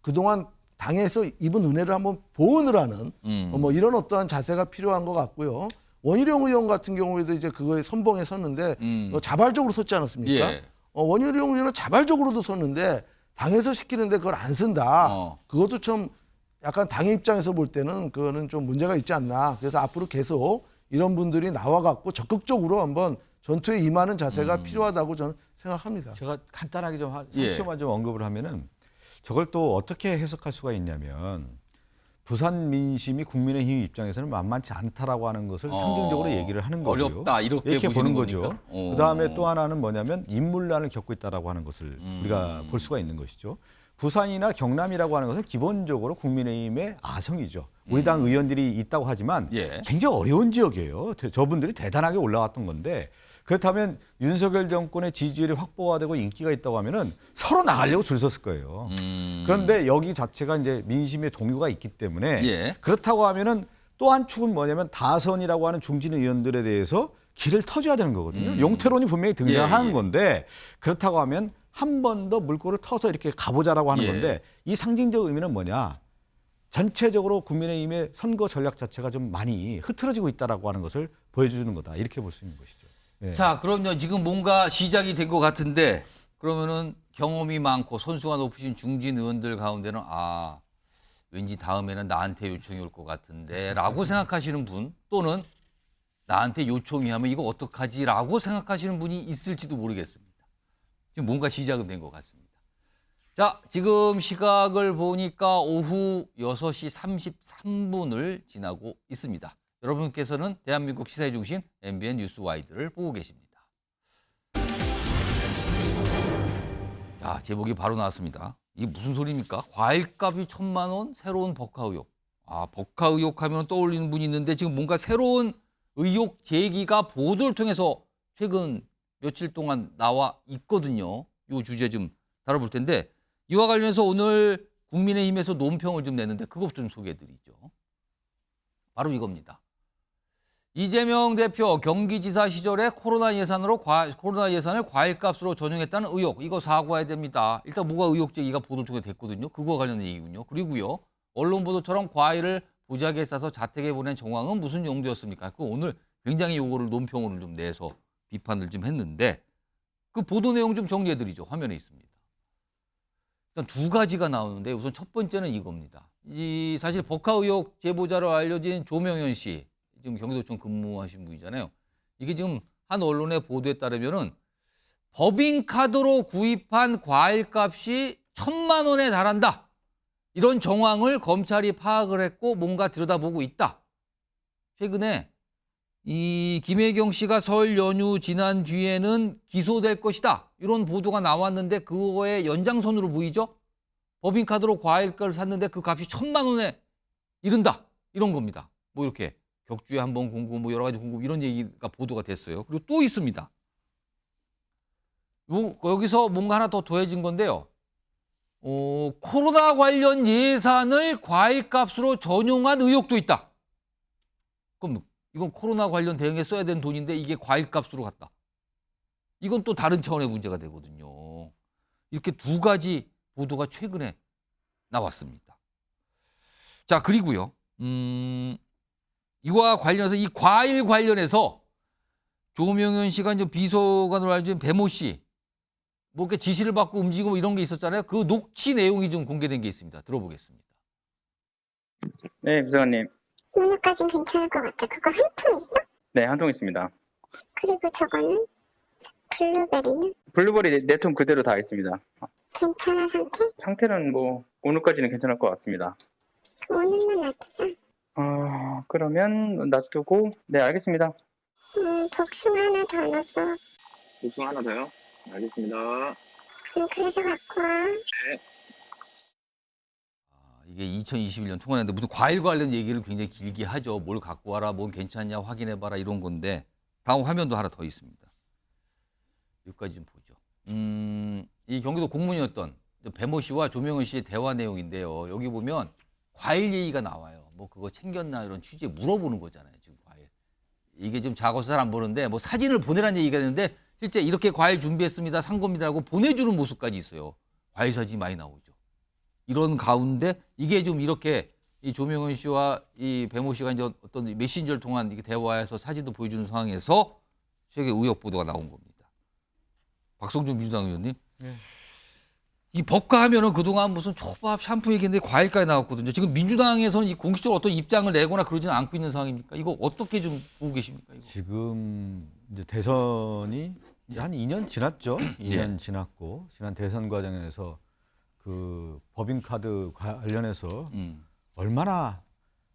Speaker 9: 그동안 당에서 입은 은혜를 한번 보은을 하는 뭐 이런 어떠한 자세가 필요한 것 같고요. 원희룡 의원 같은 경우에도 이제 그거에 선봉에 섰는데 자발적으로 섰지 않았습니까?
Speaker 4: 예.
Speaker 9: 원희룡 의원은 자발적으로도 섰는데 당에서 시키는데 그걸 안 쓴다. 그것도 좀 약간 당의 입장에서 볼 때는 그거는 좀 문제가 있지 않나. 그래서 앞으로 계속 이런 분들이 나와갖고 적극적으로 한번 전투에 임하는 자세가 필요하다고 저는 생각합니다.
Speaker 13: 제가 간단하게 좀
Speaker 9: 예.
Speaker 13: 한시만 좀 언급을 하면은 저걸 또 어떻게 해석할 수가 있냐면 부산 민심이 국민의힘 입장에서는 만만치 않다라고 하는 것을 상징적으로 얘기를 하는 거고요.
Speaker 4: 어렵다 이렇게
Speaker 13: 보는
Speaker 4: 보시는
Speaker 13: 거죠.
Speaker 4: 겁니까?
Speaker 13: 그다음에 또 하나는 뭐냐면 인물난을 겪고 있다라고 하는 것을 우리가 볼 수가 있는 것이죠. 부산이나 경남이라고 하는 것은 기본적으로 국민의힘의 아성이죠. 우리 당 의원들이 있다고 하지만
Speaker 4: 예.
Speaker 13: 굉장히 어려운 지역이에요. 저분들이 대단하게 올라왔던 건데 그렇다면 윤석열 정권의 지지율이 확보가 되고 인기가 있다고 하면은 서로 나가려고 줄 섰을 거예요. 그런데 여기 자체가 이제 민심의 동요가 있기 때문에
Speaker 4: 예.
Speaker 13: 그렇다고 하면은 또 한 축은 뭐냐면 다선이라고 하는 중진 의원들에 대해서 길을 터줘야 되는 거거든요. 용태론이 분명히 등장하는 건데 그렇다고 하면 한 번 더 물꼬를 터서 이렇게 가보자라고 하는 건데 이 상징적 의미는 뭐냐? 전체적으로 국민의힘의 선거 전략 자체가 좀 많이 흐트러지고 있다라고 하는 것을 보여주는 거다. 이렇게 볼 수 있는 것이죠. 예.
Speaker 4: 자, 그럼요. 지금 뭔가 시작이 된 것 같은데 그러면은 경험이 많고 선수가 높으신 중진 의원들 가운데는 왠지 다음에는 나한테 요청이 올 것 같은데 라고 생각하시는 분 또는 나한테 요청이 하면 이거 어떡하지 라고 생각하시는 분이 있을지도 모르겠습니다. 지금 뭔가 시작은 된 것 같습니다. 자, 지금 시각을 보니까 오후 6시 33분을 지나고 있습니다. 여러분께서는 대한민국 시사의 중심 MBN 뉴스와이드를 보고 계십니다. 자, 제목이 바로 나왔습니다. 이게 무슨 소리입니까? 과일값이 1,000만 원, 새로운 법카 의혹. 법카 의혹 하면 떠올리는 분이 있는데 지금 뭔가 새로운 의혹 제기가 보도를 통해서 최근 며칠 동안 나와 있거든요. 이 주제 좀 다뤄볼 텐데 이와 관련해서 오늘 국민의힘에서 논평을 좀 내는데 그것 좀 소개해드리죠. 바로 이겁니다. 이재명 대표 경기지사 시절에 코로나 예산을 과일값으로 전용했다는 의혹. 이거 사과해야 됩니다. 일단 뭐가 의혹 제기가 보도 통해 됐거든요. 그거와 관련된 얘기군요. 그리고요. 언론 보도처럼 과일을 보자기에 싸서 자택에 보낸 정황은 무슨 용도였습니까? 그 오늘 굉장히 요거를 논평을 좀 내서 비판을 좀 했는데 그 보도 내용 좀 정리해드리죠. 화면에 있습니다. 일단 두 가지가 나오는데 우선 첫 번째는 이겁니다. 이 사실 법카 의혹 제보자로 알려진 조명현 씨. 지금 경기도청 근무하신 분이잖아요. 이게 지금 한 언론의 보도에 따르면은 법인카드로 구입한 과일값이 1,000만 원에 달한다. 이런 정황을 검찰이 파악을 했고 뭔가 들여다보고 있다. 최근에 이 김혜경 씨가 설 연휴 지난 뒤에는 기소될 것이다. 이런 보도가 나왔는데 그거의 연장선으로 보이죠? 법인카드로 과일값을 샀는데 그 값이 1,000만 원에 이른다. 이런 겁니다. 뭐 이렇게. 격주에 한번 공고 뭐 여러 가지 공고 이런 얘기가 보도가 됐어요. 그리고 또 있습니다. 여기서 뭔가 하나 더 더해진 건데요. 코로나 관련 예산을 과일값으로 전용한 의혹도 있다. 그럼 이건 코로나 관련 대응에 써야 되는 돈인데 이게 과일값으로 갔다. 이건 또 다른 차원의 문제가 되거든요. 이렇게 두 가지 보도가 최근에 나왔습니다. 자, 그리고요. 이와 관련해서 이 과일 관련해서 조명현 씨가 이제 비서관으로 알려진 배모 씨 뭐 이렇게 지시를 받고 움직이고 뭐 이런 게 있었잖아요. 그 녹취 내용이 좀 공개된 게 있습니다. 들어보겠습니다.
Speaker 3: 네, 비서관님.
Speaker 6: 오늘까지는 괜찮을 것 같아. 그거 한 통 있어?
Speaker 3: 네, 한 통 있습니다.
Speaker 6: 그리고 저거는 블루베리는?
Speaker 3: 블루베리 4통 그대로 다 있습니다.
Speaker 6: 괜찮아 상태?
Speaker 3: 상태는 뭐 오늘까지는 괜찮을 것 같습니다.
Speaker 6: 오늘만 놔두자.
Speaker 3: 그러면 놔두고 네 알겠습니다.
Speaker 6: 복숭아 하나 더 넣어줘.
Speaker 3: 복숭아 하나 더요? 알겠습니다.
Speaker 6: 그래서 갖고 와.
Speaker 3: 네.
Speaker 4: 이게 2021년 통화했는데 무슨 과일 관련 얘기를 굉장히 길게 하죠. 뭘 갖고 와라, 뭔 괜찮냐 확인해봐라 이런 건데 다음 화면도 하나 더 있습니다. 여기까지 좀 보죠. 이 경기도 공무원이었던 배모 씨와 조명은 씨의 대화 내용인데요. 여기 보면 과일 얘기가 나와요. 뭐 그거 챙겼나 이런 취지에 물어보는 거잖아요. 지금 과일. 이게 좀 작아서 잘 안 보는데 뭐 사진을 보내라는 얘기가 있는데 실제 이렇게 과일 준비했습니다. 산 겁니다 하고 보내주는 모습까지 있어요. 과일 사진이 많이 나오죠. 이런 가운데 이게 좀 이렇게 이 조명은 씨와 이 배모 씨가 이제 어떤 메신저를 통한 이게 대화에서 사진도 보여주는 상황에서 세계 의혹 보도가 나온 겁니다. 박성준 민주당 의원님. 이 법과하면은 그동안 무슨 초밥, 샴푸 얘기인데 과일까지 나왔거든요. 지금 민주당에서는 이 공식적으로 어떤 입장을 내거나 그러지는 않고 있는 상황입니까? 이거 어떻게 좀 보고 계십니까? 이거?
Speaker 13: 지금 이제 대선이 이제 한 2년 지났죠. 2년 지났고 지난 대선 과정에서 그 법인카드 관련해서 얼마나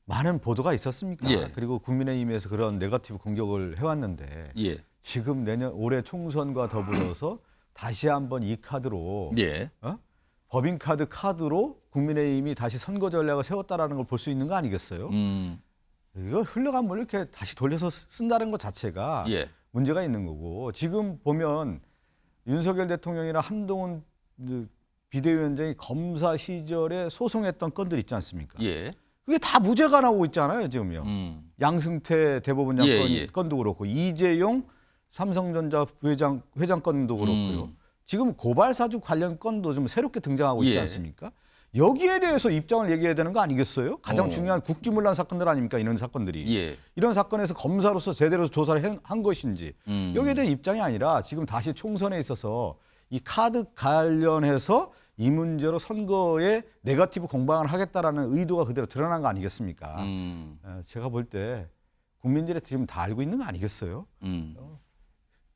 Speaker 13: 많은 보도가 있었습니까? 그리고 국민의힘에서 그런 네거티브 공격을 해왔는데 지금 올해 총선과 더불어서 다시 한번 이 카드로 법인카드 카드로 국민의힘이 다시 선거 전략을 세웠다라는 걸 볼 수 있는 거 아니겠어요? 이거 흘러간 물을 이렇게 다시 돌려서 쓴다는 것 자체가 문제가 있는 거고 지금 보면 윤석열 대통령이나 한동훈 비대위원장이 검사 시절에 소송했던 건들 있지 않습니까? 그게 다 무죄가 나오고 있잖아요, 지금요. 양승태 대법원장 건도 그렇고 이재용 삼성전자 회장 건도 그렇고요. 지금 고발사주 관련 건도 좀 새롭게 등장하고 있지 않습니까? 여기에 대해서 입장을 얘기해야 되는 거 아니겠어요? 가장 중요한 국기문란 사건들 아닙니까? 이런 사건들이. 이런 사건에서 검사로서 제대로 조사를 한 것인지 여기에 대한 입장이 아니라 지금 다시 총선에 있어서 이 카드 관련해서 이 문제로 선거에 네거티브 공방을 하겠다라는 의도가 그대로 드러난 거 아니겠습니까? 제가 볼 때 국민들이 지금 다 알고 있는 거 아니겠어요?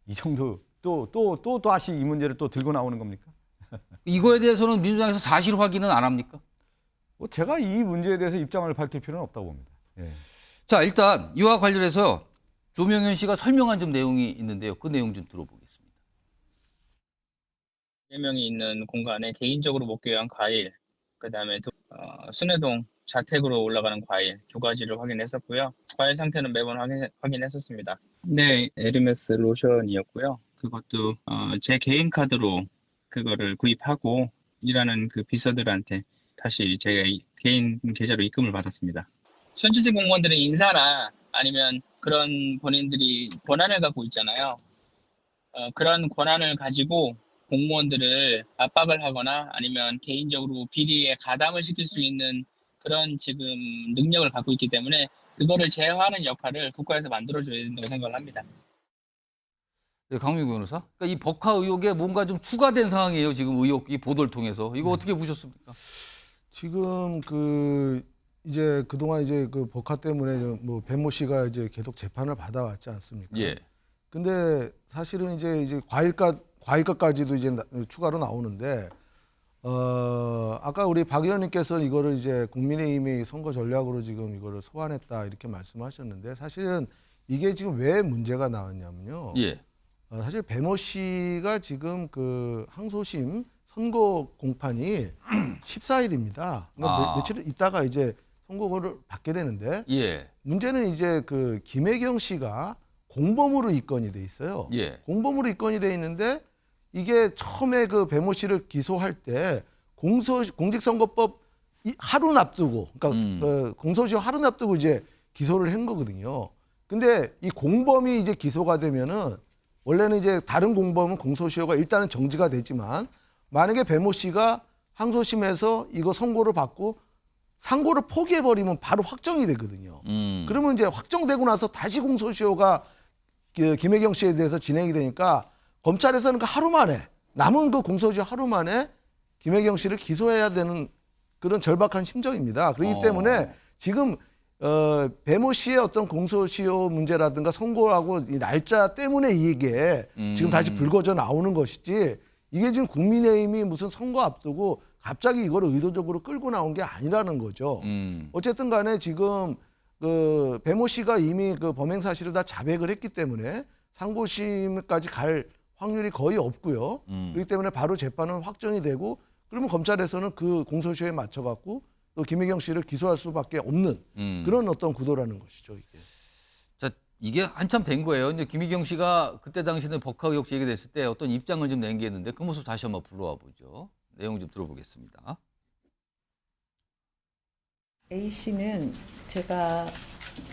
Speaker 13: 이 정도 또 다시 이 문제를 또 들고 나오는 겁니까?
Speaker 4: 이거에 대해서는 민주당에서 사실 확인은 안 합니까?
Speaker 13: 제가 이 문제에 대해서 입장을 밝힐 필요는 없다고 봅니다.
Speaker 4: 자, 일단 이와 관련해서 조명현 씨가 설명한 좀 내용이 있는데요. 그 내용 좀 들어보겠습니다.
Speaker 3: 4명이 있는 공간에 개인적으로 먹기 위한 과일, 그다음에 순회동 자택으로 올라가는 과일 두 가지를 확인했었고요. 과일 상태는 매번 확인했었습니다. 네, 에르메스 로션이었고요. 그것도 제 개인 카드로 그거를 구입하고 일하는 그 비서들한테 다시 제 개인 계좌로 입금을 받았습니다. 선출직 공무원들의 인사나 아니면 그런 본인들이 권한을 갖고 있잖아요. 그런 권한을 가지고 공무원들을 압박을 하거나 아니면 개인적으로 비리에 가담을 시킬 수 있는 그런 지금 능력을 갖고 있기 때문에 그거를 제어하는 역할을 국가에서 만들어줘야 된다고 생각을 합니다.
Speaker 4: 네, 강민구 변호사. 그러니까 이 법화 의혹에 뭔가 좀 추가된 상황이에요. 지금 의혹 이 보도를 통해서 이거 어떻게 보셨습니까?
Speaker 9: 지금 이제 그동안 이제 그 법화 때문에 뭐 배모 씨가 이제 계속 재판을 받아왔지 않습니까? 근데 사실은 이제 과일값까지도 이제 추가로 나오는데 아까 우리 박 의원님께서 이거를 이제 국민의힘의 선거 전략으로 지금 이거를 소환했다 이렇게 말씀하셨는데 사실은 이게 지금 왜 문제가 나왔냐면요. 사실 배모 씨가 지금 그 항소심 선고 공판이 14일입니다. 그러니까 며칠 있다가 이제 선고를 받게 되는데 문제는 이제 그 김혜경 씨가 공범으로 입건이 돼 있어요. 공범으로 입건이 돼 있는데 이게 처음에 그 배모 씨를 기소할 때 공직선거법 하루 앞두고, 그러니까 공소시효 하루 앞두고 이제 기소를 한 거거든요. 근데 이 공범이 이제 기소가 되면은 원래는 이제 다른 공범은 공소시효가 일단은 정지가 되지만 만약에 배모 씨가 항소심에서 이거 선고를 받고 상고를 포기해버리면 바로 확정이 되거든요. 그러면 이제 확정되고 나서 다시 공소시효가 김혜경 씨에 대해서 진행이 되니까 검찰에서는 그 하루 만에 남은 그 공소시효 하루 만에 김혜경 씨를 기소해야 되는 그런 절박한 심정입니다. 그렇기 때문에 지금 배모 씨의 어떤 공소시효 문제라든가 선고하고 이 날짜 때문에 이게 지금 다시 불거져 나오는 것이지 이게 지금 국민의힘이 무슨 선거 앞두고 갑자기 이걸 의도적으로 끌고 나온 게 아니라는 거죠. 어쨌든 간에 지금 그 배모 씨가 이미 그 범행 사실을 다 자백을 했기 때문에 상고심까지 갈 확률이 거의 없고요. 그렇기 때문에 바로 재판은 확정이 되고 그러면 검찰에서는 그 공소시효에 맞춰갖고 또 김혜경 씨를 기소할 수밖에 없는 그런 어떤 구도라는 것이죠. 이게.
Speaker 4: 자, 이게 한참 된 거예요. 근데 김희경 씨가 그때 당시는 법카 의혹 제기됐을 때 어떤 입장을 좀 낸 게 있는데 그 모습 다시 한번 불러와 보죠. 내용 좀 들어보겠습니다.
Speaker 2: A 씨는 제가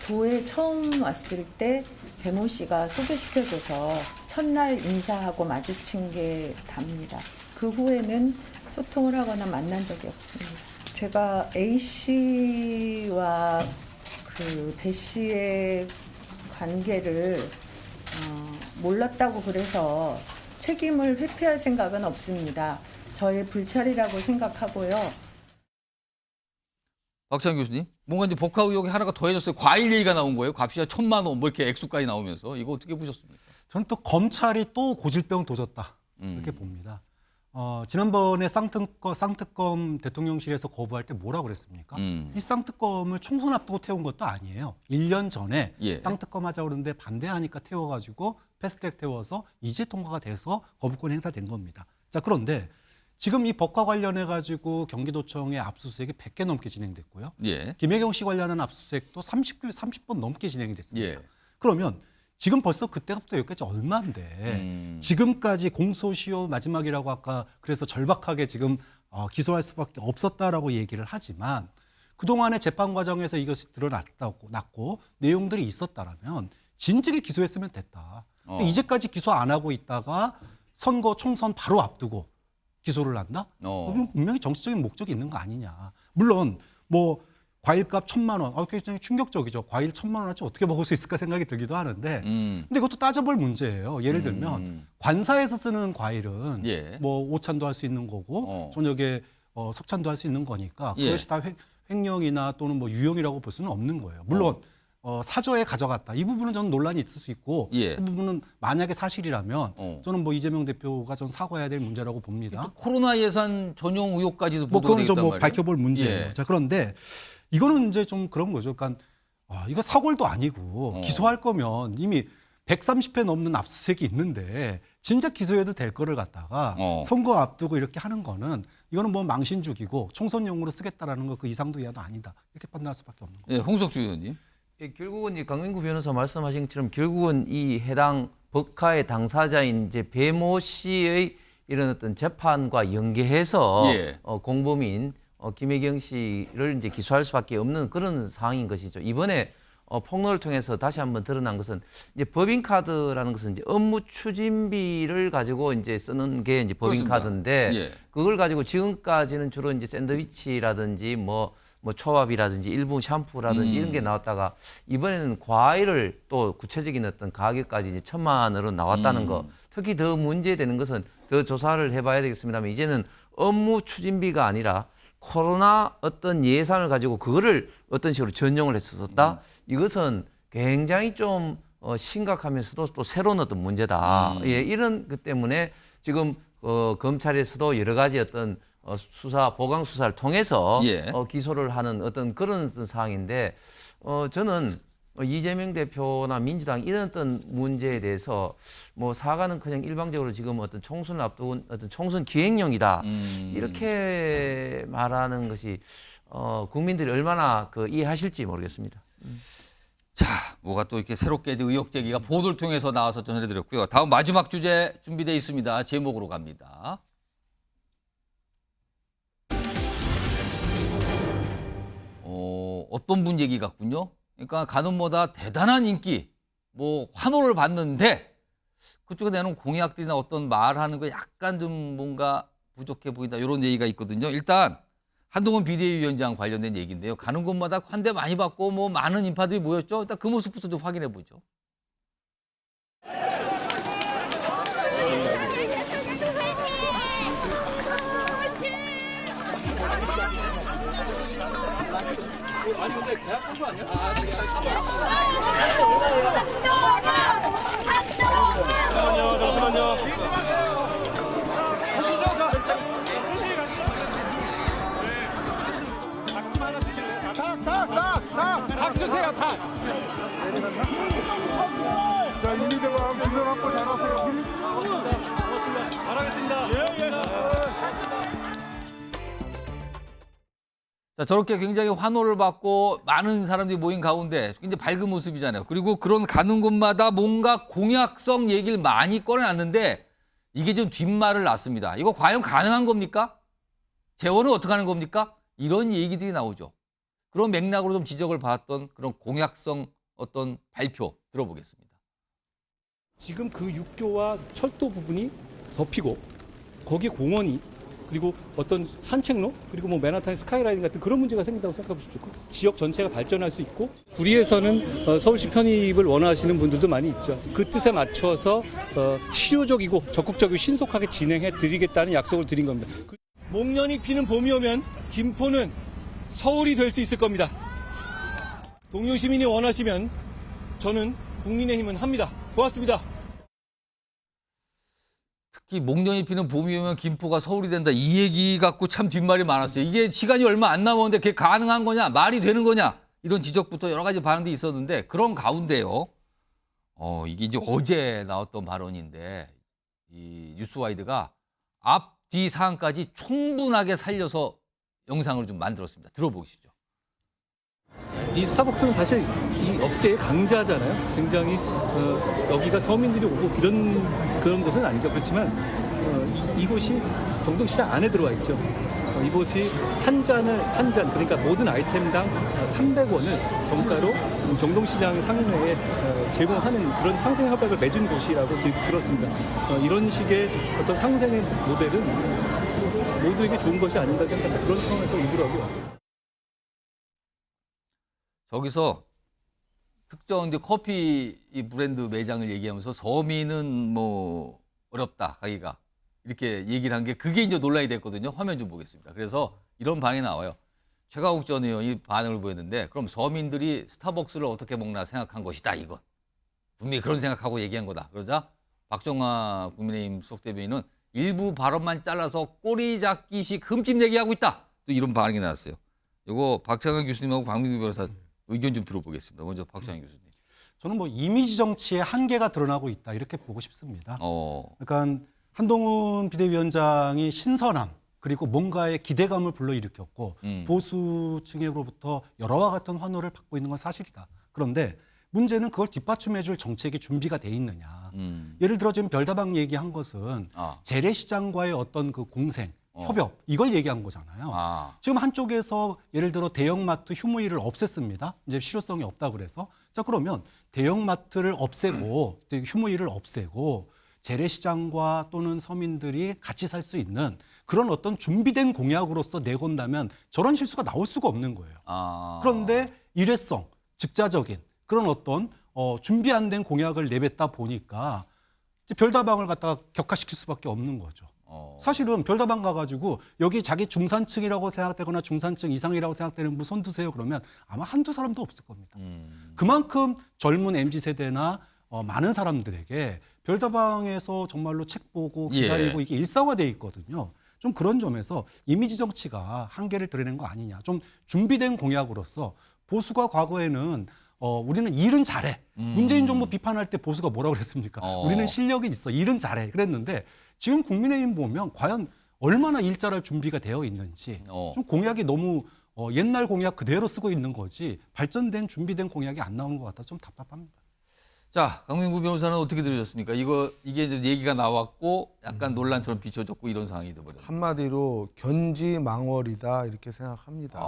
Speaker 2: 도에 처음 왔을 때 배모 씨가 소개시켜줘서 첫날 인사하고 마주친 게 답니다. 그 후에는 소통을 하거나 만난 적이 없습니다. 제가 A 씨와 그 배 씨의 관계를 몰랐다고 그래서 책임을 회피할 생각은 없습니다. 저의 불찰이라고 생각하고요.
Speaker 4: 박찬 교수님, 뭔가 이제 법카 의혹이 하나가 더해졌어요. 과일 얘기가 나온 거예요. 값이야 1,000만 원, 뭐 이렇게 액수까지 나오면서 이거 어떻게 보셨습니까?
Speaker 12: 저는 또 검찰이 또 고질병 도졌다 이렇게 봅니다. 지난번에 쌍특검 대통령실에서 거부할 때 뭐라고 그랬습니까? 이 쌍특검을 총선 앞두고 태운 것도 아니에요. 1년 전에 쌍특검 하자고 그러는데 반대하니까 태워가지고 패스트트랙 태워서 이제 통과가 돼서 거부권 행사된 겁니다. 자, 그런데 지금 이 법과 관련해가지고 경기도청의 압수수색이 100개 넘게 진행됐고요. 김혜경 씨 관련한 압수수색도 30번 넘게 진행이 됐습니다. 그러면 지금 벌써 그때부터 여기까지 얼마인데 지금까지 공소시효 마지막이라고 아까 그래서 절박하게 지금 기소할 수밖에 없었다라고 얘기를 하지만 그동안의 재판 과정에서 이것이 드러났고 내용들이 있었다라면 진즉에 기소했으면 됐다. 근데 이제까지 기소 안 하고 있다가 선거 총선 바로 앞두고 기소를 한다? 이건 분명히 정치적인 목적이 있는 거 아니냐. 물론 뭐 과일값 1,000만 원, 굉장히 충격적이죠. 과일 1,000만 원어치 어떻게 먹을 수 있을까 생각이 들기도 하는데, 근데 이것도 따져볼 문제예요. 예를 들면 관사에서 쓰는 과일은 뭐 오찬도 할 수 있는 거고 저녁에 석찬도 할 수 있는 거니까 그것이 다 횡령이나 또는 뭐 유용이라고 볼 수는 없는 거예요. 물론 사저에 가져갔다. 이 부분은 저는 논란이 있을 수 있고 그 부분은 만약에 사실이라면 저는 뭐 이재명 대표가 전 사과해야 될 문제라고 봅니다.
Speaker 4: 코로나 예산 전용 의혹까지도
Speaker 12: 뭐
Speaker 4: 보도되어 있단
Speaker 12: 그건 좀
Speaker 4: 말이에요.
Speaker 12: 밝혀볼 문제예요. 자, 그런데 이거는 이제 좀 그런 거죠. 그러니까 이거 사골도 아니고 기소할 거면 이미 130회 넘는 압수수색이 있는데 진짜 기소해도 될 거를 갖다가 선거 앞두고 이렇게 하는 거는 이거는 뭐 망신주기고 총선용으로 쓰겠다라는 거 그 이상도 이하도 아니다. 이렇게 판단할 수밖에 없는 거예요.
Speaker 4: 홍석주 의원님.
Speaker 10: 결국은 이 강민구 변호사 말씀하신 것처럼 결국은 이 해당 법카의 당사자인 이제 배모 씨의 이런 어떤 재판과 연계해서 공범인 김혜경 씨를 이제 기소할 수밖에 없는 그런 상황인 것이죠. 이번에 폭로를 통해서 다시 한번 드러난 것은 이제 법인카드라는 것은 이제 업무 추진비를 가지고 이제 쓰는 게 이제 법인카드인데 그걸 가지고 지금까지는 주로 이제 샌드위치라든지 뭐 초밥이라든지 일부 샴푸라든지 이런 게 나왔다가 이번에는 과일을 또 구체적인 어떤 가격까지 이제 1,000만 원으로 나왔다는 거. 특히 더 문제되는 것은 더 조사를 해봐야 되겠습니다만 이제는 업무 추진비가 아니라 코로나 어떤 예산을 가지고 그거를 어떤 식으로 전용을 했었다. 이것은 굉장히 좀 심각하면서도 또 새로운 어떤 문제다. 이런 것 때문에 지금 검찰에서도 여러 가지 어떤 수사, 보강 수사를 통해서 기소를 하는 어떤 그런 상황인데 저는 이재명 대표나 민주당 이런 어떤 문제에 대해서 뭐 사과는 그냥 일방적으로 지금 어떤 총선을 앞둔 어떤 총선 기획령이다 이렇게 말하는 것이 국민들이 얼마나 이해하실지 모르겠습니다.
Speaker 4: 자, 뭐가 또 이렇게 새롭게 의혹 제기가 보도를 통해서 나와서 전해드렸고요. 다음 마지막 주제 준비되어 있습니다. 제목으로 갑니다. 어떤 분 얘기 같군요. 그러니까 간혹마다 대단한 인기, 뭐 환호를 받는데 그쪽에 내놓은 공약들이나 어떤 말하는 거 약간 좀 뭔가 부족해 보인다 이런 얘기가 있거든요. 일단 한동훈 비대위원장 관련된 얘기인데요. 가는 곳마다 환대 많이 받고 뭐 많은 인파들이 모였죠. 일단 그 모습부터 좀 확인해 보죠.
Speaker 18: 아니 근데 계약한 거 아니야? 잠시만요.
Speaker 4: 자, 저렇게 굉장히 환호를 받고 많은 사람들이 모인 가운데 굉장히 밝은 모습이잖아요. 그리고 그런 가는 곳마다 뭔가 공약성 얘기를 많이 꺼내놨는데 이게 좀 뒷말을 놨습니다. 이거 과연 가능한 겁니까? 재원은 어떻게 하는 겁니까? 이런 얘기들이 나오죠. 그런 맥락으로 좀 지적을 받았던 그런 공약성 어떤 발표 들어보겠습니다.
Speaker 18: 지금 그 육교와 철도 부분이 덮이고 거기에 공원이 그리고 어떤 산책로 그리고 뭐 맨하탄 스카이라인 같은 그런 문제가 생긴다고 생각해 보십시오. 지역 전체가 발전할 수 있고 구리에서는 서울시 편입을 원하시는 분들도 많이 있죠. 그 뜻에 맞춰서 실효적이고 적극적이고 신속하게 진행해 드리겠다는 약속을 드린 겁니다. 목련이 피는 봄이 오면 김포는 서울이 될 수 있을 겁니다. 동료 시민이 원하시면 저는 국민의힘은 합니다. 고맙습니다.
Speaker 4: 특히 목련이 피는 봄이 오면 김포가 서울이 된다. 이 얘기 갖고 참 뒷말이 많았어요. 이게 시간이 얼마 안 남았는데 그게 가능한 거냐? 말이 되는 거냐? 이런 지적부터 여러 가지 반응이 있었는데 그런 가운데요. 이게 이제 어제 나왔던 발언인데 이 뉴스와이드가 앞, 뒤 사항까지 충분하게 살려서 영상을 좀 만들었습니다. 들어보시죠.
Speaker 18: 이 스타벅스는 사실 이 업계의 강자잖아요. 굉장히 여기가 서민들이 오고 그런 곳은 아니죠. 그렇지만 이곳이 경동시장 안에 들어와 있죠. 이곳이 한 잔 그러니까 모든 아이템당 300원을 정가로 경동시장 상인회에 제공하는 그런 상생 협약을 맺은 곳이라고 들었습니다. 이런 식의 어떤 상생의 모델은 모두에게 좋은 것이 아닌가 생각합니다. 그런 상황에서 이들하고 왔습니다.
Speaker 4: 저기서 특정 이제 커피 브랜드 매장을 얘기하면서 서민은 뭐 어렵다 가기가 이렇게 얘기를 한 게 그게 이제 논란이 됐거든요. 화면 좀 보겠습니다. 그래서 이런 반응이 나와요. 최강욱 전 의원이 반응을 보였는데 그럼 서민들이 스타벅스를 어떻게 먹나 생각한 것이다 이건. 분명히 그런 생각하고 얘기한 거다. 그러자 박정화 국민의힘 수석대변인은 일부 발언만 잘라서 꼬리 잡기식 흠집 내기 하고 있다. 또 이런 반응이 나왔어요. 이거 박찬환 교수님하고 박민규 변호사 의견 좀 들어보겠습니다. 먼저 박찬환 교수님.
Speaker 12: 저는 뭐 이미지 정치의 한계가 드러나고 있다 이렇게 보고 싶습니다. 그러니까 한동훈 비대위원장이 신선함 그리고 뭔가의 기대감을 불러일으켰고 보수층으로부터 여러와 같은 환호를 받고 있는 건 사실이다. 그런데 문제는 그걸 뒷받침해줄 정책이 준비가 돼 있느냐. 예를 들어 지금 별다방 얘기한 것은 재래시장과의 어떤 그 공생, 협업 이걸 얘기한 거잖아요. 지금 한쪽에서 예를 들어 대형마트 휴무일을 없앴습니다. 이제 실효성이 없다 그래서 자 그러면 대형마트를 없애고 휴무일을 없애고 재래시장과 또는 서민들이 같이 살 수 있는 그런 어떤 준비된 공약으로서 내건다면 저런 실수가 나올 수가 없는 거예요. 그런데 일회성, 즉자적인 그런 어떤 준비 안 된 공약을 내뱉다 보니까 별다방을 갖다가 격화시킬 수밖에 없는 거죠. 사실은 별다방 가가지고 여기 자기 중산층이라고 생각되거나 중산층 이상이라고 생각되는 분 손드세요 그러면 아마 한두 사람도 없을 겁니다. 그만큼 젊은 MZ세대나 많은 사람들에게 별다방에서 정말로 책 보고 기다리고 이게 일상화되어 있거든요. 좀 그런 점에서 이미지 정치가 한계를 드러낸 거 아니냐. 좀 준비된 공약으로서 보수가 과거에는 우리는 일은 잘해. 문재인 정부 비판할 때 보수가 뭐라고 그랬습니까? 우리는 실력이 있어. 일은 잘해. 그랬는데 지금 국민의힘 보면 과연 얼마나 일 잘할 준비가 되어 있는지 좀 공약이 너무 옛날 공약 그대로 쓰고 있는 거지 발전된 준비된 공약이 안 나오는 것 같아서 좀 답답합니다.
Speaker 4: 자, 강민구 변호사는 어떻게 들으셨습니까? 이게 이제 얘기가 나왔고 약간 논란처럼 비춰졌고 이런 상황이 돼버렸어요.
Speaker 9: 한마디로 견지망월이다 이렇게 생각합니다.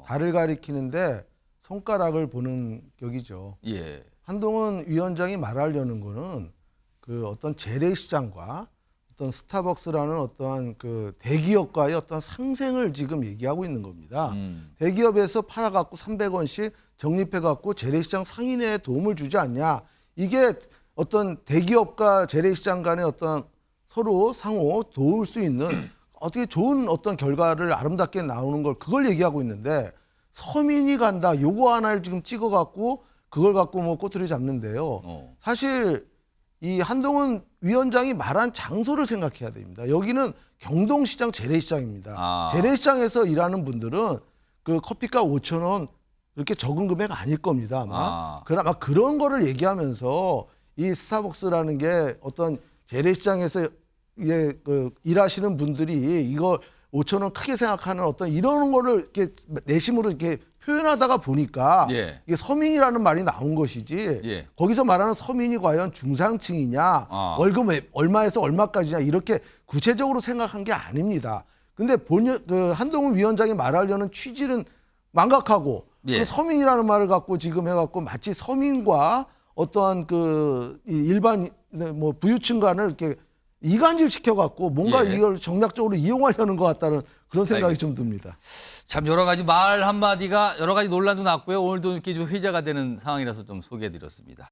Speaker 9: 달을 가리키는데 손가락을 보는 격이죠.
Speaker 4: 예.
Speaker 9: 한동훈 위원장이 말하려는 거는 그 어떤 재래시장과 어떤 스타벅스라는 어떠한 그 대기업과의 어떤 상생을 지금 얘기하고 있는 겁니다. 대기업에서 팔아갖고 300원씩 적립해갖고 재래시장 상인회에 도움을 주지 않냐. 이게 어떤 대기업과 재래시장 간의 어떤 서로 상호 도울 수 있는 어떻게 좋은 어떤 결과를 아름답게 나오는 걸 그걸 얘기하고 있는데 서민이 간다. 요거 하나를 지금 찍어갖고 그걸 갖고 뭐 꼬투리 잡는데요. 사실 이 한동훈 위원장이 말한 장소를 생각해야 됩니다. 여기는 경동시장 재래시장입니다. 재래시장에서 일하는 분들은 그 커피값 5,000원 이렇게 적은 금액 아닐 겁니다. 아마 그런 거를 얘기하면서 이 스타벅스라는 게 어떤 재래시장에서 일하시는 분들이 이거 5천 원 크게 생각하는 어떤 이런 거를 이렇게 내심으로 이렇게 표현하다가 보니까
Speaker 4: 예.
Speaker 9: 이게 서민이라는 말이 나온 것이지
Speaker 4: 예.
Speaker 9: 거기서 말하는 서민이 과연 중상층이냐 월급 얼마에서 얼마까지냐 이렇게 구체적으로 생각한 게 아닙니다. 근데 그 한동훈 위원장이 말하려는 취지는 망각하고
Speaker 4: 예.
Speaker 9: 그 서민이라는 말을 갖고 지금 해갖고 마치 서민과 어떠한 그 일반 뭐 부유층간을 이렇게 이간질 시켜갖고 뭔가
Speaker 4: 예.
Speaker 9: 이걸 정략적으로 이용하려는 것 같다는 그런 생각이 좀 듭니다.
Speaker 4: 참 여러 가지 말 한마디가 여러 가지 논란도 났고요. 오늘도 이렇게 좀 회자가 되는 상황이라서 좀 소개해드렸습니다.